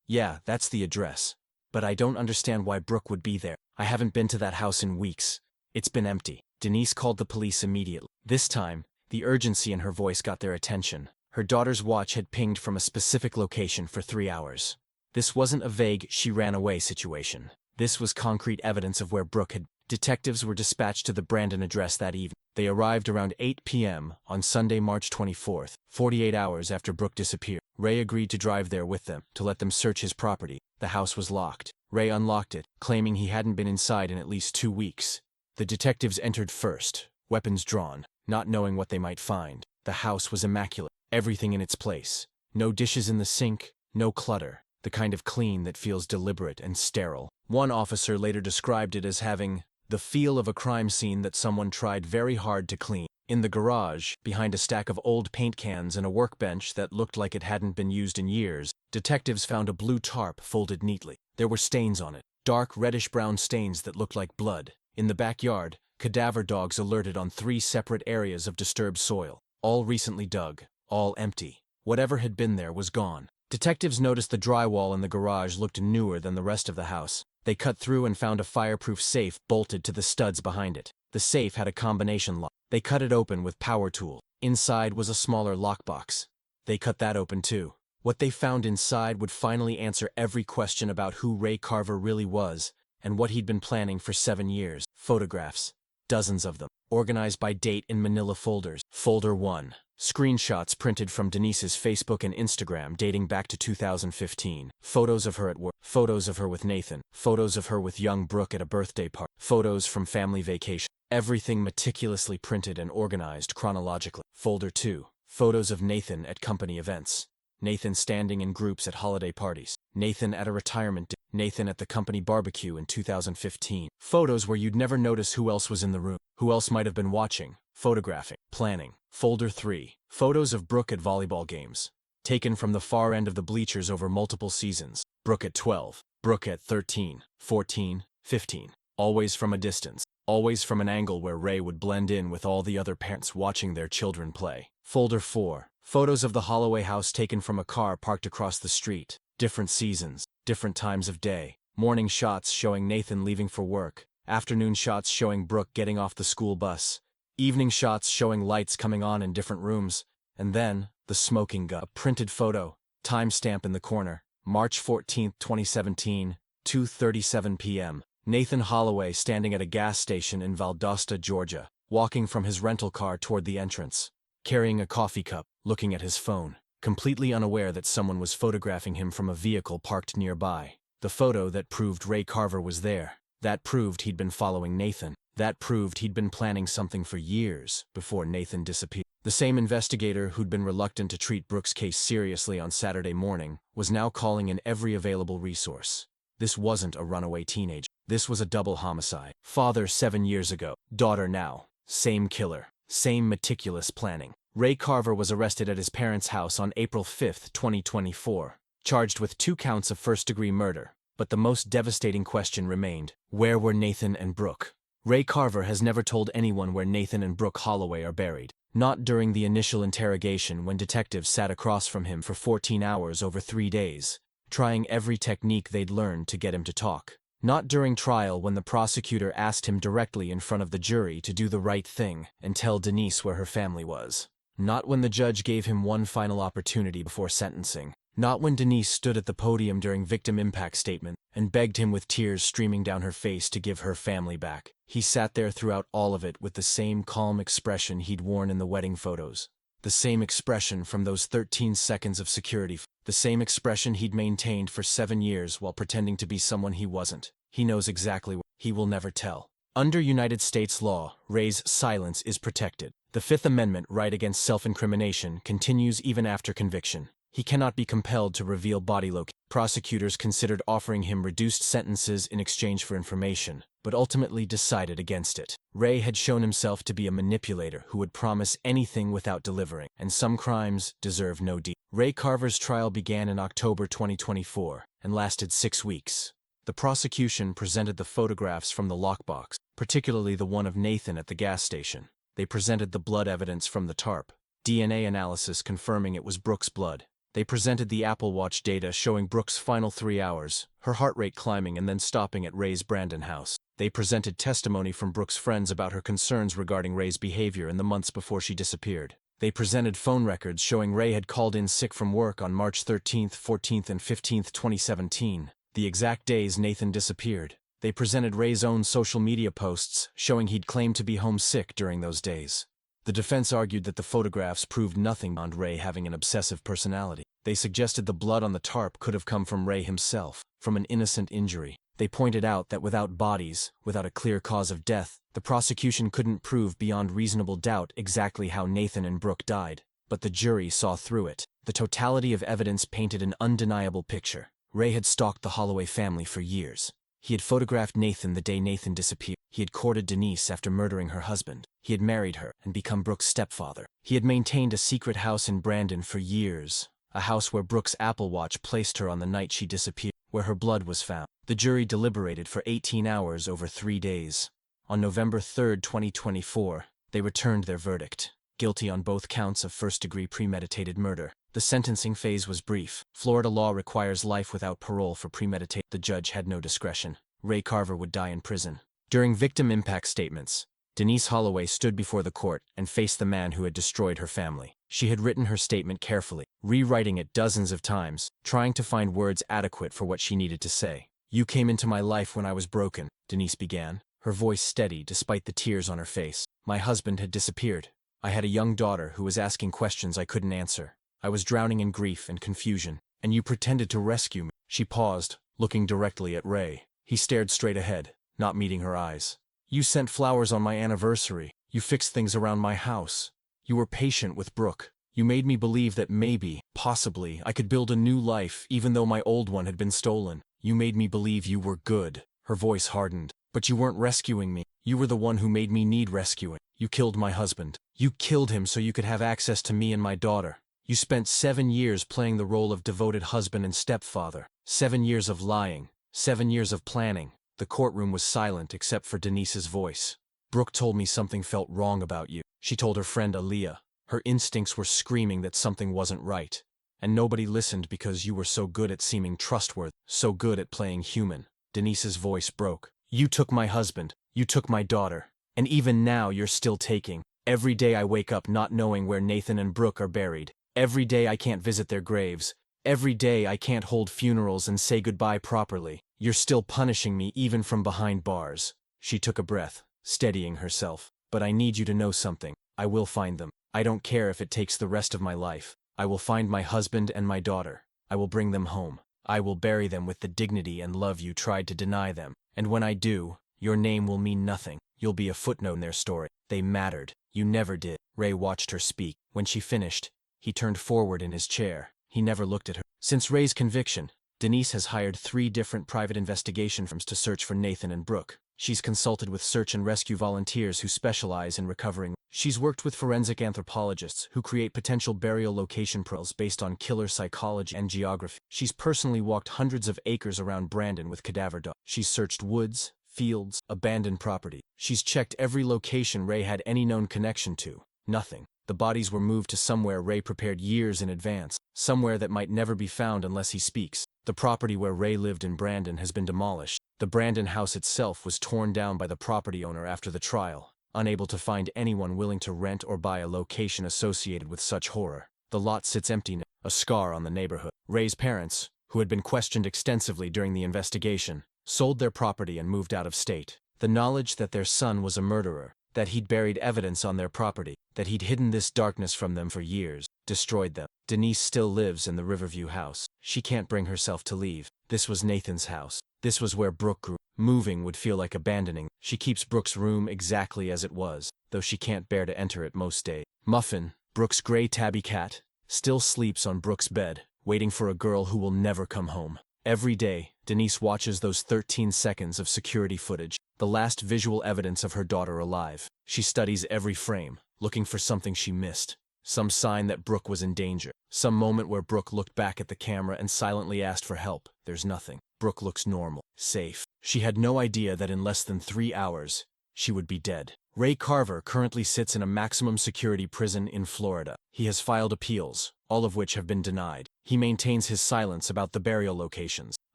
Yeah, that's the address. But I don't understand why Brooke would be there. I haven't been to that house in weeks. It's been empty. Denise called the police immediately. This time, the urgency in her voice got their attention. Her daughter's watch had pinged from a specific location for 3 hours. This wasn't a vague she ran away situation. This was concrete evidence of where Brooke had. Detectives were dispatched to the Brandon address that evening. They arrived around 8 p.m. on Sunday, March 24th, 48 hours after Brooke disappeared. Ray agreed to drive there with them, to let them search his property. The house was locked. Ray unlocked it, claiming he hadn't been inside in at least 2 weeks. The detectives entered first, weapons drawn, not knowing what they might find. The house was immaculate, everything in its place. No dishes in the sink, no clutter, the kind of clean that feels deliberate and sterile. One officer later described it as having the feel of a crime scene that someone tried very hard to clean. In the garage, behind a stack of old paint cans and a workbench that looked like it hadn't been used in years, detectives found a blue tarp folded neatly. There were stains on it, dark reddish-brown stains that looked like blood. In the backyard, cadaver dogs alerted on 3 separate areas of disturbed soil, all recently dug, all empty. Whatever had been there was gone. Detectives noticed the drywall in the garage looked newer than the rest of the house. They cut through and found a fireproof safe bolted to the studs behind it. The safe had a combination lock. They cut it open with power tool. Inside was a smaller lockbox. They cut that open too. What they found inside would finally answer every question about who Ray Carver really was and what he'd been planning for 7 years. Photographs. Dozens of them. Organized by date in manila folders. Folder 1. Screenshots printed from Denise's Facebook and Instagram dating back to 2015. Photos of her at work. Photos of her with Nathan. Photos of her with young Brooke at a birthday party. Photos from family vacation. Everything meticulously printed and organized chronologically. Folder 2. Photos of Nathan at company events. Nathan standing in groups at holiday parties. Nathan at a retirement dinner. Nathan at the company barbecue in 2015. Photos where you'd never notice who else was in the room, who else might have been watching, photographing, planning. Folder 3. Photos of Brooke at volleyball games. Taken from the far end of the bleachers over multiple seasons. Brooke at 12. Brooke at 13, 14, 15. Always from a distance. Always from an angle where Ray would blend in with all the other parents watching their children play. Folder 4. Photos of the Holloway house taken from a car parked across the street. Different seasons, different times of day. Morning shots showing Nathan leaving for work. Afternoon shots showing Brooke getting off the school bus. Evening shots showing lights coming on in different rooms. And then, the smoking gun. A printed photo. Timestamp in the corner. March 14, 2017, 2:37 p.m. Nathan Holloway standing at a gas station in Valdosta, Georgia, walking from his rental car toward the entrance, carrying a coffee cup, looking at his phone, completely unaware that someone was photographing him from a vehicle parked nearby. The photo that proved Ray Carver was there. That proved he'd been following Nathan. That proved he'd been planning something for years before Nathan disappeared. The same investigator who'd been reluctant to treat Brooke's case seriously on Saturday morning was now calling in every available resource. This wasn't a runaway teenager. This was a double homicide. Father 7 years ago. Daughter now. Same killer. Same meticulous planning. Ray Carver was arrested at his parents' house on April 5, 2024, charged with 2 counts of first-degree murder. But the most devastating question remained: where were Nathan and Brooke? Ray Carver has never told anyone where Nathan and Brooke Holloway are buried. Not during the initial interrogation when detectives sat across from him for 14 hours over 3 days, trying every technique they'd learned to get him to talk. Not during trial when the prosecutor asked him directly in front of the jury to do the right thing and tell Denise where her family was. Not when the judge gave him one final opportunity before sentencing. Not when Denise stood at the podium during victim impact statement and begged him with tears streaming down her face to give her family back. He sat there throughout all of it with the same calm expression he'd worn in the wedding photos. The same expression from those 13 seconds of security. The same expression he'd maintained for 7 years while pretending to be someone he wasn't. He knows exactly what he will never tell. Under United States law, Ray's silence is protected. The Fifth Amendment right against self-incrimination continues even after conviction. He cannot be compelled to reveal body location. Prosecutors considered offering him reduced sentences in exchange for information, but ultimately decided against it. Ray had shown himself to be a manipulator who would promise anything without delivering, and some crimes deserve no deal. Ray Carver's trial began in October 2024 and lasted 6 weeks. The prosecution presented the photographs from the lockbox, particularly the one of Nathan at the gas station. They presented the blood evidence from the tarp, DNA analysis confirming it was Brooke's blood. They presented the Apple Watch data showing Brooke's final 3 hours, her heart rate climbing and then stopping at Ray's Brandon house. They presented testimony from Brooke's friends about her concerns regarding Ray's behavior in the months before she disappeared. They presented phone records showing Ray had called in sick from work on March 13th, 14th, and 15th, 2017, the exact days Nathan disappeared. They presented Ray's own social media posts showing he'd claimed to be homesick during those days. The defense argued that the photographs proved nothing beyond Ray having an obsessive personality. They suggested the blood on the tarp could have come from Ray himself, from an innocent injury. They pointed out that without bodies, without a clear cause of death, the prosecution couldn't prove beyond reasonable doubt exactly how Nathan and Brooke died. But the jury saw through it. The totality of evidence painted an undeniable picture. Ray had stalked the Holloway family for years. He had photographed Nathan the day Nathan disappeared. He had courted Denise after murdering her husband. He had married her and become Brooke's stepfather. He had maintained a secret house in Brandon for years, a house where Brooke's Apple Watch placed her on the night she disappeared, where her blood was found. The jury deliberated for 18 hours over 3 days. On November 3, 2024, they returned their verdict. Guilty on both counts of first-degree premeditated murder. The sentencing phase was brief. Florida law requires life without parole for premeditated. The judge had no discretion. Ray Carver would die in prison. During victim impact statements, Denise Holloway stood before the court and faced the man who had destroyed her family. She had written her statement carefully, rewriting it dozens of times, trying to find words adequate for what she needed to say. "You came into my life when I was broken," Denise began, her voice steady despite the tears on her face. "My husband had disappeared. I had a young daughter who was asking questions I couldn't answer. I was drowning in grief and confusion, and you pretended to rescue me." She paused, looking directly at Ray. He stared straight ahead, not meeting her eyes. "You sent flowers on my anniversary. You fixed things around my house. You were patient with Brooke. You made me believe that maybe, possibly, I could build a new life even though my old one had been stolen. You made me believe you were good." Her voice hardened. "But you weren't rescuing me. You were the one who made me need rescuing. You killed my husband. You killed him so you could have access to me and my daughter. You spent 7 years playing the role of devoted husband and stepfather. 7 years of lying. 7 years of planning." The courtroom was silent except for Denise's voice. "Brooke told me something felt wrong about you," she told her friend Aaliyah. "Her instincts were screaming that something wasn't right. And nobody listened because you were so good at seeming trustworthy, so good at playing human." Denise's voice broke. "You took my husband. You took my daughter. And even now you're still taking. Every day I wake up not knowing where Nathan and Brooke are buried. Every day I can't visit their graves. Every day I can't hold funerals and say goodbye properly. You're still punishing me even from behind bars." She took a breath, steadying herself. "But I need you to know something. I will find them. I don't care if it takes the rest of my life. I will find my husband and my daughter. I will bring them home. I will bury them with the dignity and love you tried to deny them. And when I do, your name will mean nothing. You'll be a footnote in their story. They mattered. You never did." Ray watched her speak. When she finished, he turned forward in his chair. He never looked at her. Since Ray's conviction, Denise has hired 3 different private investigation firms to search for Nathan and Brooke. She's consulted with search and rescue volunteers who specialize in recovering. She's worked with forensic anthropologists who create potential burial location profiles based on killer psychology and geography. She's personally walked hundreds of acres around Brandon with cadaver dogs. She's searched woods, fields, abandoned property. She's checked every location Ray had any known connection to. Nothing. The bodies were moved to somewhere Ray prepared years in advance, somewhere that might never be found unless he speaks. The property where Ray lived in Brandon has been demolished. The Brandon house itself was torn down by the property owner after the trial, unable to find anyone willing to rent or buy a location associated with such horror. The lot sits empty now. a scar on the neighborhood. Ray's parents, who had been questioned extensively during the investigation, sold their property and moved out of state. The knowledge that their son was a murderer, that he'd buried evidence on their property, that he'd hidden this darkness from them for years, destroyed them. Denise still lives in the Riverview house. She can't bring herself to leave. This was Nathan's house. This was where Brooke grew. Moving would feel like abandoning. She keeps Brooke's room exactly as it was, though she can't bear to enter it most days. Muffin, Brooke's gray tabby cat, still sleeps on Brooke's bed, waiting for a girl who will never come home. Every day, Denise watches those 13 seconds of security footage, the last visual evidence of her daughter alive. She studies every frame, looking for something she missed. Some sign that Brooke was in danger. Some moment where Brooke looked back at the camera and silently asked for help. There's nothing. Brooke looks normal, safe. She had no idea that in less than 3 hours, she would be dead. Ray Carver currently sits in a maximum security prison in Florida. He has filed appeals, all of which have been denied. He maintains his silence about the burial locations.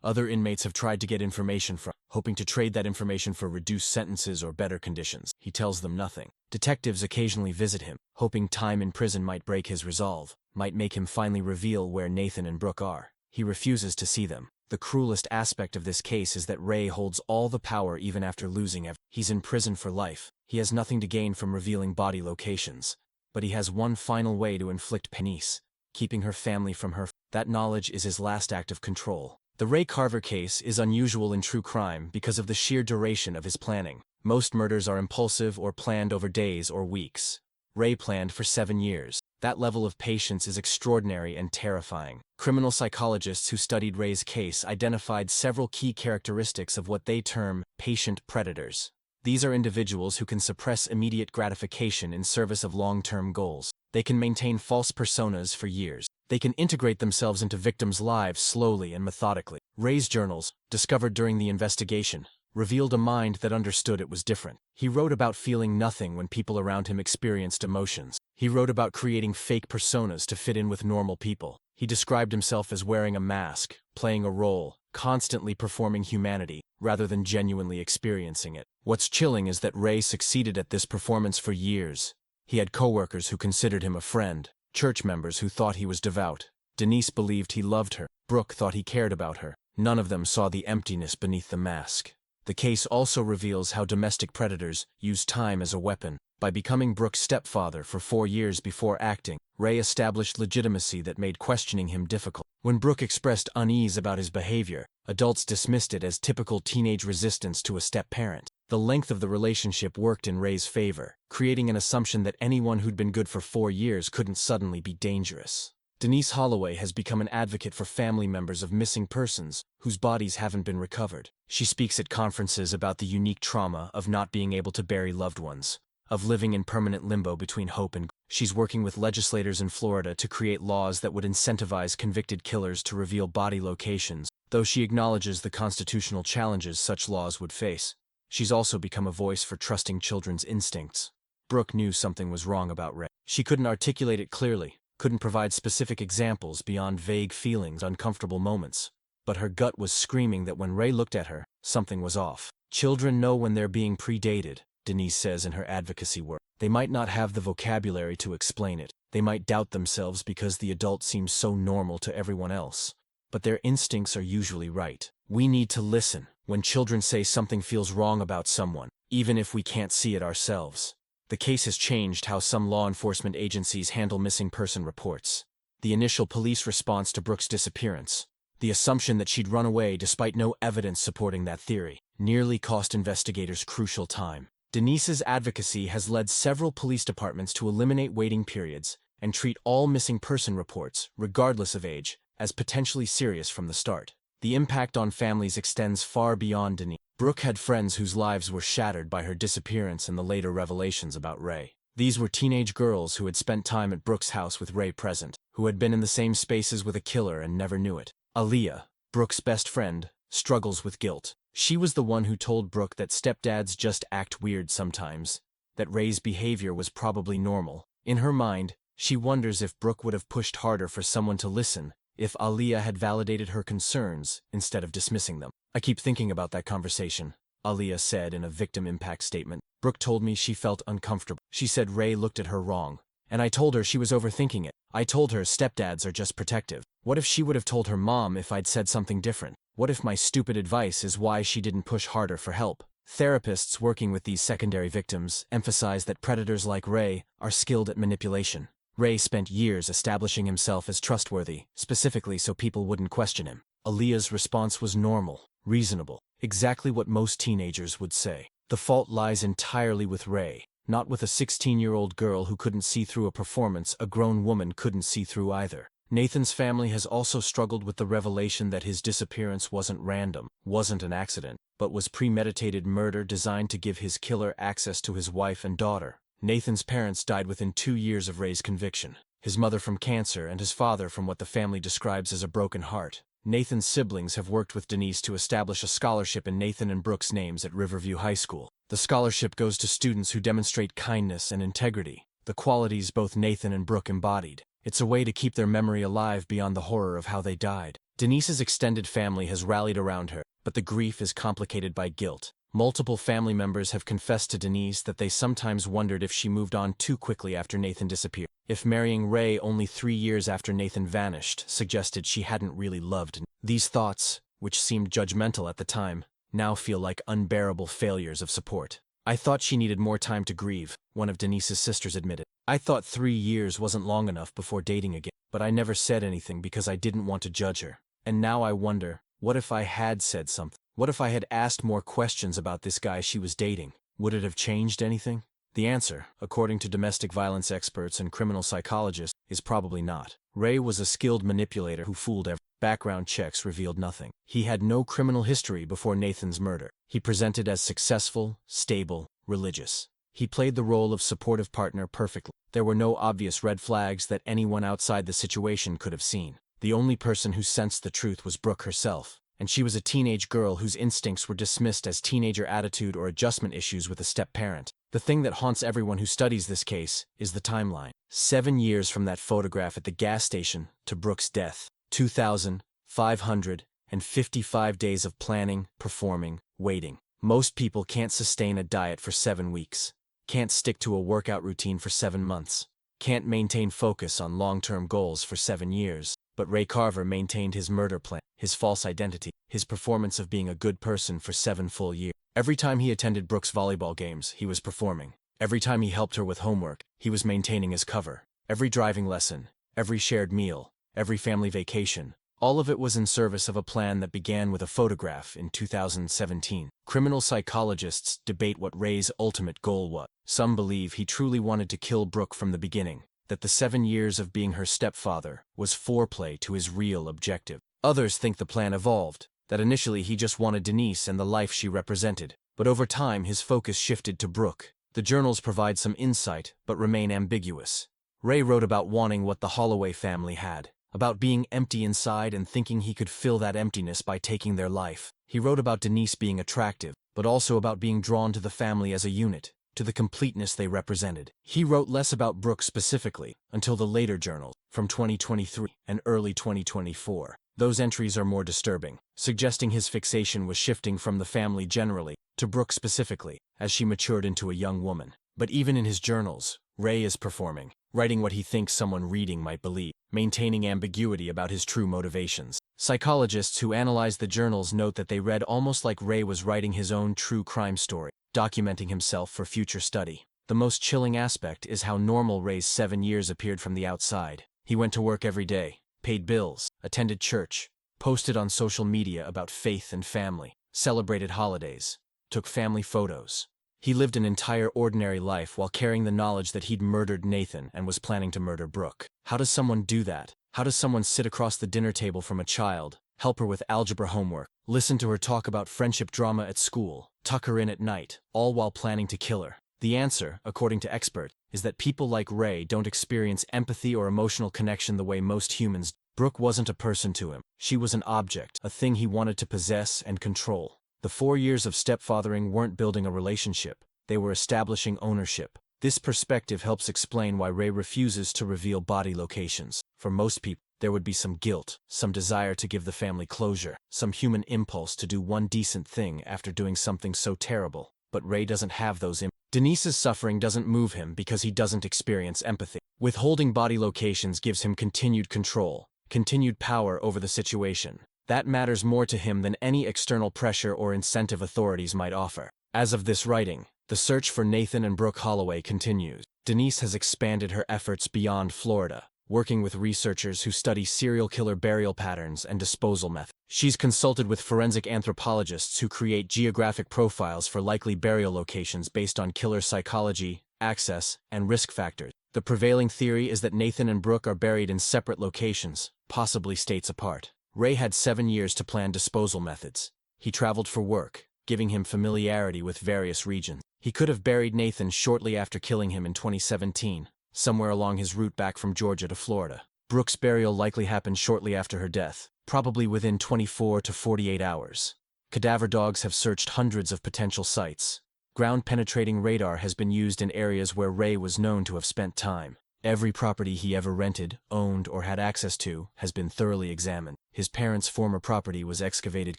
Other inmates have tried to get information from, hoping to trade that information for reduced sentences or better conditions. He tells them nothing. Detectives occasionally visit him, hoping time in prison might break his resolve, might make him finally reveal where Nathan and Brooke are. He refuses to see them. The cruelest aspect of this case is that Ray holds all the power even after losing everything. He's in prison for life. He has nothing to gain from revealing body locations. But he has one final way to inflict Denise, keeping her family from her. That knowledge is his last act of control. The Ray Carver case is unusual in true crime because of the sheer duration of his planning. Most murders are impulsive or planned over days or weeks. Ray planned for 7 years. That level of patience is extraordinary and terrifying. Criminal psychologists who studied Ray's case identified several key characteristics of what they term patient predators. These are individuals who can suppress immediate gratification in service of long-term goals. They can maintain false personas for years. They can integrate themselves into victims' lives slowly and methodically. Ray's journals, discovered during the investigation, revealed a mind that understood it was different. He wrote about feeling nothing when people around him experienced emotions. He wrote about creating fake personas to fit in with normal people. He described himself as wearing a mask, playing a role, constantly performing humanity, rather than genuinely experiencing it. What's chilling is that Ray succeeded at this performance for years. He had coworkers who considered him a friend, church members who thought he was devout. Denise believed he loved her. Brooke thought he cared about her. None of them saw the emptiness beneath the mask. The case also reveals how domestic predators use time as a weapon. By becoming Brooke's stepfather for 4 years before acting, Ray established legitimacy that made questioning him difficult. When Brooke expressed unease about his behavior, adults dismissed it as typical teenage resistance to a step-parent. The length of the relationship worked in Ray's favor, creating an assumption that anyone who'd been good for 4 years couldn't suddenly be dangerous. Denise Holloway has become an advocate for family members of missing persons whose bodies haven't been recovered. She speaks at conferences about the unique trauma of not being able to bury loved ones, of living in permanent limbo between hope and. She's working with legislators in Florida to create laws that would incentivize convicted killers to reveal body locations, though she acknowledges the constitutional challenges such laws would face. She's also become a voice for trusting children's instincts. Brooke knew something was wrong about Ray. She couldn't articulate it clearly, couldn't provide specific examples beyond vague feelings, uncomfortable moments. But her gut was screaming that when Ray looked at her, something was off. Children know when they're being predated, Denise says in her advocacy work. They might not have the vocabulary to explain it. They might doubt themselves because the adult seems so normal to everyone else. But their instincts are usually right. We need to listen when children say something feels wrong about someone, even if we can't see it ourselves. The case has changed how some law enforcement agencies handle missing person reports. The initial police response to Brooke's disappearance, the assumption that she'd run away despite no evidence supporting that theory, nearly cost investigators crucial time. Denise's advocacy has led several police departments to eliminate waiting periods and treat all missing person reports, regardless of age, as potentially serious from the start. The impact on families extends far beyond Denise. Brooke had friends whose lives were shattered by her disappearance and the later revelations about Ray. These were teenage girls who had spent time at Brooke's house with Ray present, who had been in the same spaces with a killer and never knew it. Aaliyah, Brooke's best friend, struggles with guilt. She was the one who told Brooke that stepdads just act weird sometimes, that Ray's behavior was probably normal. In her mind, she wonders if Brooke would have pushed harder for someone to listen, if Aaliyah had validated her concerns instead of dismissing them. I keep thinking about that conversation, Aaliyah said in a victim impact statement. Brooke told me she felt uncomfortable. She said Ray looked at her wrong, and I told her she was overthinking it. I told her stepdads are just protective. What if she would have told her mom if I'd said something different? What if my stupid advice is why she didn't push harder for help? Therapists working with these secondary victims emphasize that predators like Ray are skilled at manipulation. Ray spent years establishing himself as trustworthy, specifically so people wouldn't question him. Aaliyah's response was normal, reasonable, exactly what most teenagers would say. The fault lies entirely with Ray, not with a 16-year-old girl who couldn't see through a performance a grown woman couldn't see through either. Nathan's family has also struggled with the revelation that his disappearance wasn't random, wasn't an accident, but was premeditated murder designed to give his killer access to his wife and daughter. Nathan's parents died within 2 years of Ray's conviction, his mother from cancer and his father from what the family describes as a broken heart. Nathan's siblings have worked with Denise to establish a scholarship in Nathan and Brooke's names at Riverview High School. The scholarship goes to students who demonstrate kindness and integrity, the qualities both Nathan and Brooke embodied. It's a way to keep their memory alive beyond the horror of how they died. Denise's extended family has rallied around her, but the grief is complicated by guilt. Multiple family members have confessed to Denise that they sometimes wondered if she moved on too quickly after Nathan disappeared. If marrying Ray only 3 years after Nathan vanished suggested she hadn't really loved. These thoughts, which seemed judgmental at the time, now feel like unbearable failures of support. I thought she needed more time to grieve, one of Denise's sisters admitted. I thought 3 years wasn't long enough before dating again, but I never said anything because I didn't want to judge her. And now I wonder, what if I had said something? What if I had asked more questions about this guy she was dating? Would it have changed anything? The answer, according to domestic violence experts and criminal psychologists, is probably not. Ray was a skilled manipulator who fooled everyone. Background checks revealed nothing. He had no criminal history before Nathan's murder. He presented as successful, stable, religious. He played the role of supportive partner perfectly. There were no obvious red flags that anyone outside the situation could have seen. The only person who sensed the truth was Brooke herself, and she was a teenage girl whose instincts were dismissed as teenager attitude or adjustment issues with a step-parent. The thing that haunts everyone who studies this case is the timeline. 7 years from that photograph at the gas station to Brooke's death. 2,555 days of planning, performing, waiting. Most people can't sustain a diet for 7 weeks. Can't stick to a workout routine for 7 months. Can't maintain focus on long-term goals for 7 years. But Ray Carver maintained his murder plan, his false identity, his performance of being a good person for 7 full years. Every time he attended Brooke's volleyball games, he was performing. Every time he helped her with homework, he was maintaining his cover. Every driving lesson, every shared meal, every family vacation, all of it was in service of a plan that began with a photograph in 2017. Criminal psychologists debate what Ray's ultimate goal was. Some believe he truly wanted to kill Brooke from the beginning, that the 7 years of being her stepfather was foreplay to his real objective. Others think the plan evolved, that initially he just wanted Denise and the life she represented, but over time his focus shifted to Brooke. The journals provide some insight, but remain ambiguous. Ray wrote about wanting what the Holloway family had, about being empty inside and thinking he could fill that emptiness by taking their life. He wrote about Denise being attractive, but also about being drawn to the family as a unit, to the completeness they represented. He wrote less about Brooke specifically, until the later journals, from 2023 and early 2024. Those entries are more disturbing, suggesting his fixation was shifting from the family generally, to Brooke specifically, as she matured into a young woman. But even in his journals, Ray is performing, writing what he thinks someone reading might believe, maintaining ambiguity about his true motivations. Psychologists who analyze the journals note that they read almost like Ray was writing his own true crime story, documenting himself for future study. The most chilling aspect is how normal Ray's 7 years appeared from the outside. He went to work every day, paid bills, attended church, posted on social media about faith and family, celebrated holidays, took family photos. He lived an entire ordinary life while carrying the knowledge that he'd murdered Nathan and was planning to murder Brooke. How does someone do that? How does someone sit across the dinner table from a child, help her with algebra homework, listen to her talk about friendship drama at school, tuck her in at night, all while planning to kill her? The answer, according to experts, is that people like Ray don't experience empathy or emotional connection the way most humans do. Brooke wasn't a person to him. She was an object, a thing he wanted to possess and control. The 4 years of stepfathering weren't building a relationship. They were establishing ownership. This perspective helps explain why Ray refuses to reveal body locations. For most people, there would be some guilt, some desire to give the family closure, some human impulse to do one decent thing after doing something so terrible. But Ray doesn't have those impulses. Denise's suffering doesn't move him because he doesn't experience empathy. Withholding body locations gives him continued control, continued power over the situation. That matters more to him than any external pressure or incentive authorities might offer. As of this writing, the search for Nathan and Brooke Holloway continues. Denise has expanded her efforts beyond Florida, working with researchers who study serial killer burial patterns and disposal methods. She's consulted with forensic anthropologists who create geographic profiles for likely burial locations based on killer psychology, access, and risk factors. The prevailing theory is that Nathan and Brooke are buried in separate locations, possibly states apart. Ray had 7 years to plan disposal methods. He traveled for work, giving him familiarity with various regions. He could have buried Nathan shortly after killing him in 2017, somewhere along his route back from Georgia to Florida. Brooke's burial likely happened shortly after her death, probably within 24 to 48 hours. Cadaver dogs have searched hundreds of potential sites. Ground-penetrating radar has been used in areas where Ray was known to have spent time. Every property he ever rented, owned, or had access to has been thoroughly examined. His parents' former property was excavated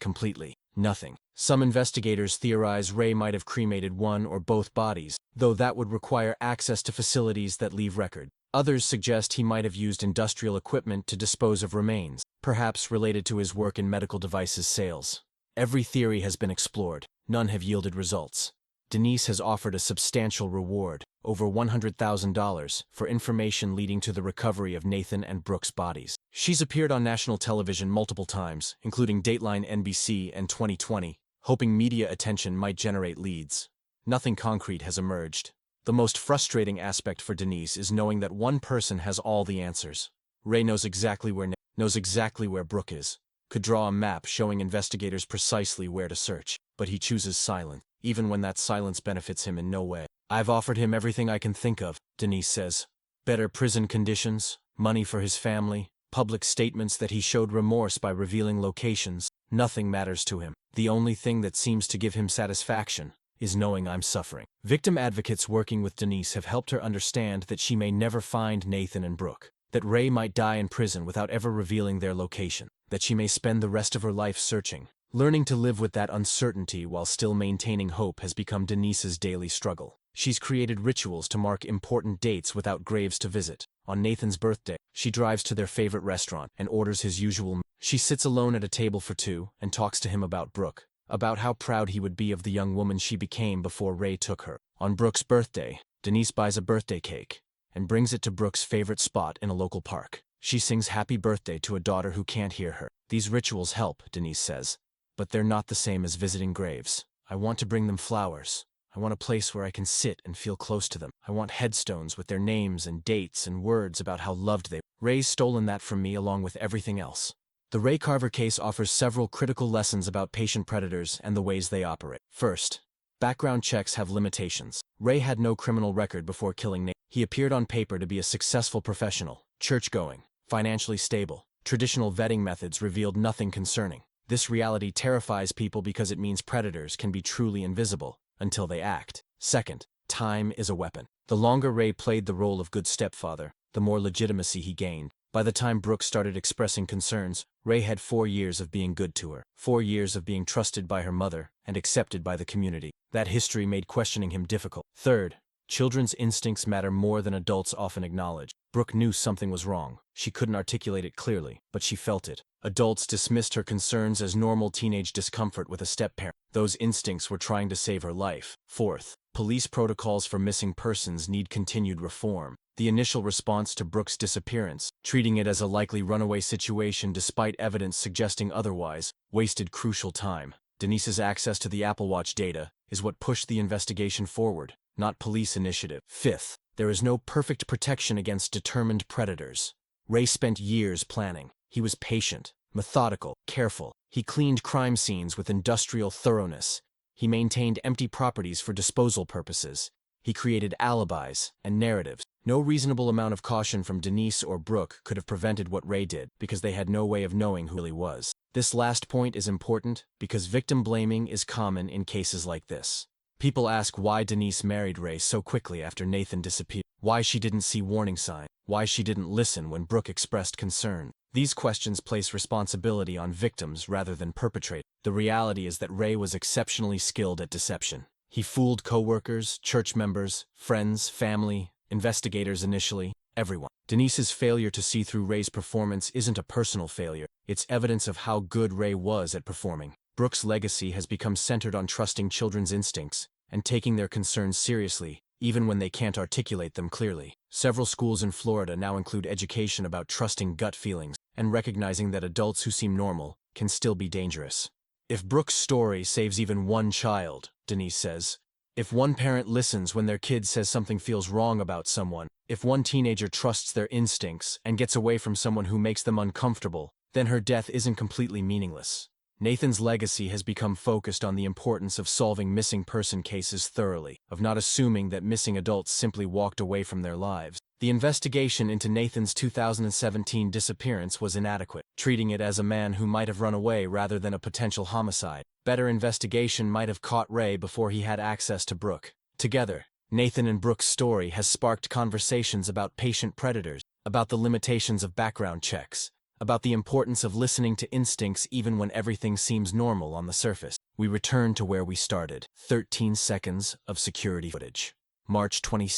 completely. Nothing. Some investigators theorize Ray might have cremated one or both bodies, though that would require access to facilities that leave record. Others suggest he might have used industrial equipment to dispose of remains, perhaps related to his work in medical devices sales. Every theory has been explored. None have yielded results. Denise has offered a substantial reward, over $100,000, for information leading to the recovery of Nathan and Brooke's bodies. She's appeared on national television multiple times, including Dateline NBC and 2020, hoping media attention might generate leads. Nothing concrete has emerged. The most frustrating aspect for Denise is knowing that one person has all the answers. Ray knows exactly where Brooke is, could draw a map showing investigators precisely where to search, but he chooses silence, even when that silence benefits him in no way. I've offered him everything I can think of, Denise says. Better prison conditions, money for his family, public statements that he showed remorse by revealing locations. Nothing matters to him. The only thing that seems to give him satisfaction is knowing I'm suffering. Victim advocates working with Denise have helped her understand that she may never find Nathan and Brooke, that Ray might die in prison without ever revealing their location, that she may spend the rest of her life searching. Learning to live with that uncertainty while still maintaining hope has become Denise's daily struggle. She's created rituals to mark important dates without graves to visit. On Nathan's birthday, she drives to their favorite restaurant and orders his usual meal. She sits alone at a table for two and talks to him about Brooke, about how proud he would be of the young woman she became before Ray took her. On Brooke's birthday, Denise buys a birthday cake and brings it to Brooke's favorite spot in a local park. She sings happy birthday to a daughter who can't hear her. These rituals help, Denise says, but they're not the same as visiting graves. I want to bring them flowers. I want a place where I can sit and feel close to them. I want headstones with their names and dates and words about how loved they were. Ray's stolen that from me along with everything else. The Ray Carver case offers several critical lessons about patient predators and the ways they operate. First, background checks have limitations. Ray had no criminal record before killing Nate. He appeared on paper to be a successful professional, church-going, financially stable. Traditional vetting methods revealed nothing concerning. This reality terrifies people because it means predators can be truly invisible until they act. Second, time is a weapon. The longer Ray played the role of good stepfather, the more legitimacy he gained. By the time Brooke started expressing concerns, Ray had 4 years of being good to her, 4 years of being trusted by her mother and accepted by the community. That history made questioning him difficult. Third, children's instincts matter more than adults often acknowledge. Brooke knew something was wrong. She couldn't articulate it clearly, but she felt it. Adults dismissed her concerns as normal teenage discomfort with a step-parent. Those instincts were trying to save her life. Fourth, police protocols for missing persons need continued reform. The initial response to Brooke's disappearance, treating it as a likely runaway situation despite evidence suggesting otherwise, wasted crucial time. Denise's access to the Apple Watch data is what pushed the investigation forward, not police initiative. Fifth, there is no perfect protection against determined predators. Ray spent years planning. He was patient, methodical, careful. He cleaned crime scenes with industrial thoroughness. He maintained empty properties for disposal purposes. He created alibis and narratives. No reasonable amount of caution from Denise or Brooke could have prevented what Ray did because they had no way of knowing who he was. This last point is important because victim blaming is common in cases like this. People ask why Denise married Ray so quickly after Nathan disappeared, why she didn't see warning signs, why she didn't listen when Brooke expressed concern. These questions place responsibility on victims rather than perpetrators. The reality is that Ray was exceptionally skilled at deception. He fooled coworkers, church members, friends, family, investigators initially, everyone. Denise's failure to see through Ray's performance isn't a personal failure, it's evidence of how good Ray was at performing. Brooke's legacy has become centered on trusting children's instincts and taking their concerns seriously, even when they can't articulate them clearly. Several schools in Florida now include education about trusting gut feelings and recognizing that adults who seem normal can still be dangerous. If Brooke's story saves even one child, Denise says, if one parent listens when their kid says something feels wrong about someone, if one teenager trusts their instincts and gets away from someone who makes them uncomfortable, then her death isn't completely meaningless. Nathan's legacy has become focused on the importance of solving missing person cases thoroughly, of not assuming that missing adults simply walked away from their lives. The investigation into Nathan's 2017 disappearance was inadequate, treating it as a man who might have run away rather than a potential homicide. Better investigation might have caught Ray before he had access to Brooke. Together, Nathan and Brooke's story has sparked conversations about patient predators, about the limitations of background checks, about the importance of listening to instincts even when everything seems normal on the surface. We return to where we started. 13 seconds of security footage. March 22,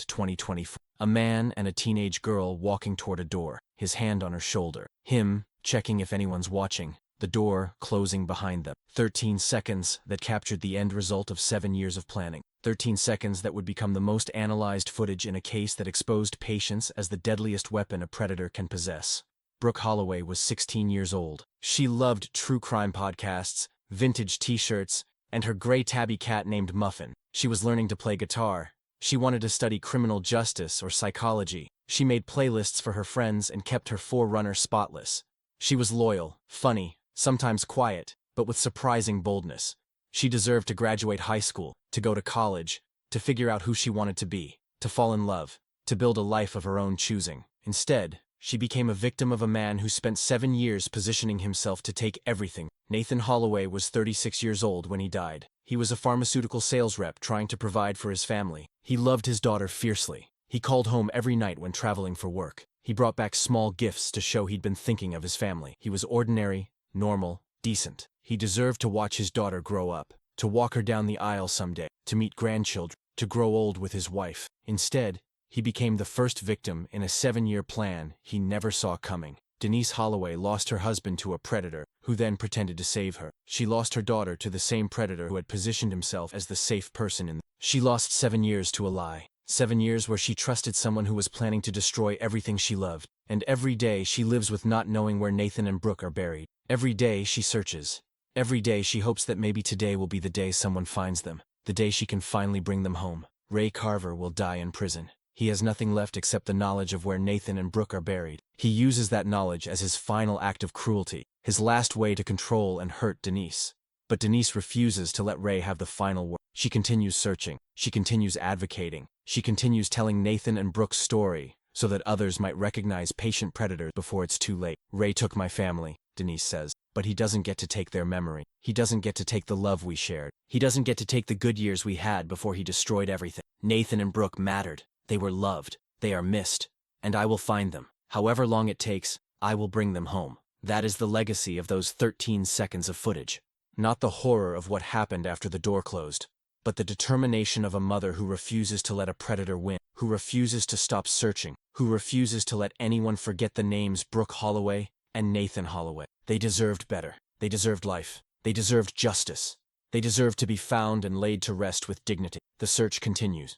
2024. A man and a teenage girl walking toward a door, his hand on her shoulder. Him, checking if anyone's watching. The door closing behind them. 13 seconds that captured the end result of 7 years of planning. 13 seconds that would become the most analyzed footage in a case that exposed patience as the deadliest weapon a predator can possess. Brooke Holloway was 16 years old. She loved true crime podcasts, vintage t-shirts, and her gray tabby cat named Muffin. She was learning to play guitar. She wanted to study criminal justice or psychology. She made playlists for her friends and kept her Forerunner spotless. She was loyal, funny, sometimes quiet, but with surprising boldness. She deserved to graduate high school, to go to college, to figure out who she wanted to be, to fall in love, to build a life of her own choosing. Instead, she became a victim of a man who spent 7 years positioning himself to take everything. Nathan Holloway was 36 years old when he died. He was a pharmaceutical sales rep trying to provide for his family. He loved his daughter fiercely. He called home every night when traveling for work. He brought back small gifts to show he'd been thinking of his family. He was ordinary, normal, decent. He deserved to watch his daughter grow up, to walk her down the aisle someday, to meet grandchildren, to grow old with his wife. Instead, he became the first victim in a 7-year plan he never saw coming. Denise Holloway lost her husband to a predator, who then pretended to save her. She lost her daughter to the same predator who had positioned himself as the safe person in. She lost 7 years to a lie. 7 years where she trusted someone who was planning to destroy everything she loved. And every day she lives with not knowing where Nathan and Brooke are buried. Every day she searches. Every day she hopes that maybe today will be the day someone finds them. The day she can finally bring them home. Ray Carver will die in prison. He has nothing left except the knowledge of where Nathan and Brooke are buried. He uses that knowledge as his final act of cruelty, his last way to control and hurt Denise. But Denise refuses to let Ray have the final word. She continues searching. She continues advocating. She continues telling Nathan and Brooke's story so that others might recognize patient predators before it's too late. Ray took my family, Denise says, but he doesn't get to take their memory. He doesn't get to take the love we shared. He doesn't get to take the good years we had before he destroyed everything. Nathan and Brooke mattered. They were loved. They are missed. And I will find them. However long it takes, I will bring them home. That is the legacy of those 13 seconds of footage. Not the horror of what happened after the door closed, but the determination of a mother who refuses to let a predator win, who refuses to stop searching, who refuses to let anyone forget the names Brooke Holloway and Nathan Holloway. They deserved better. They deserved life. They deserved justice. They deserved to be found and laid to rest with dignity. The search continues.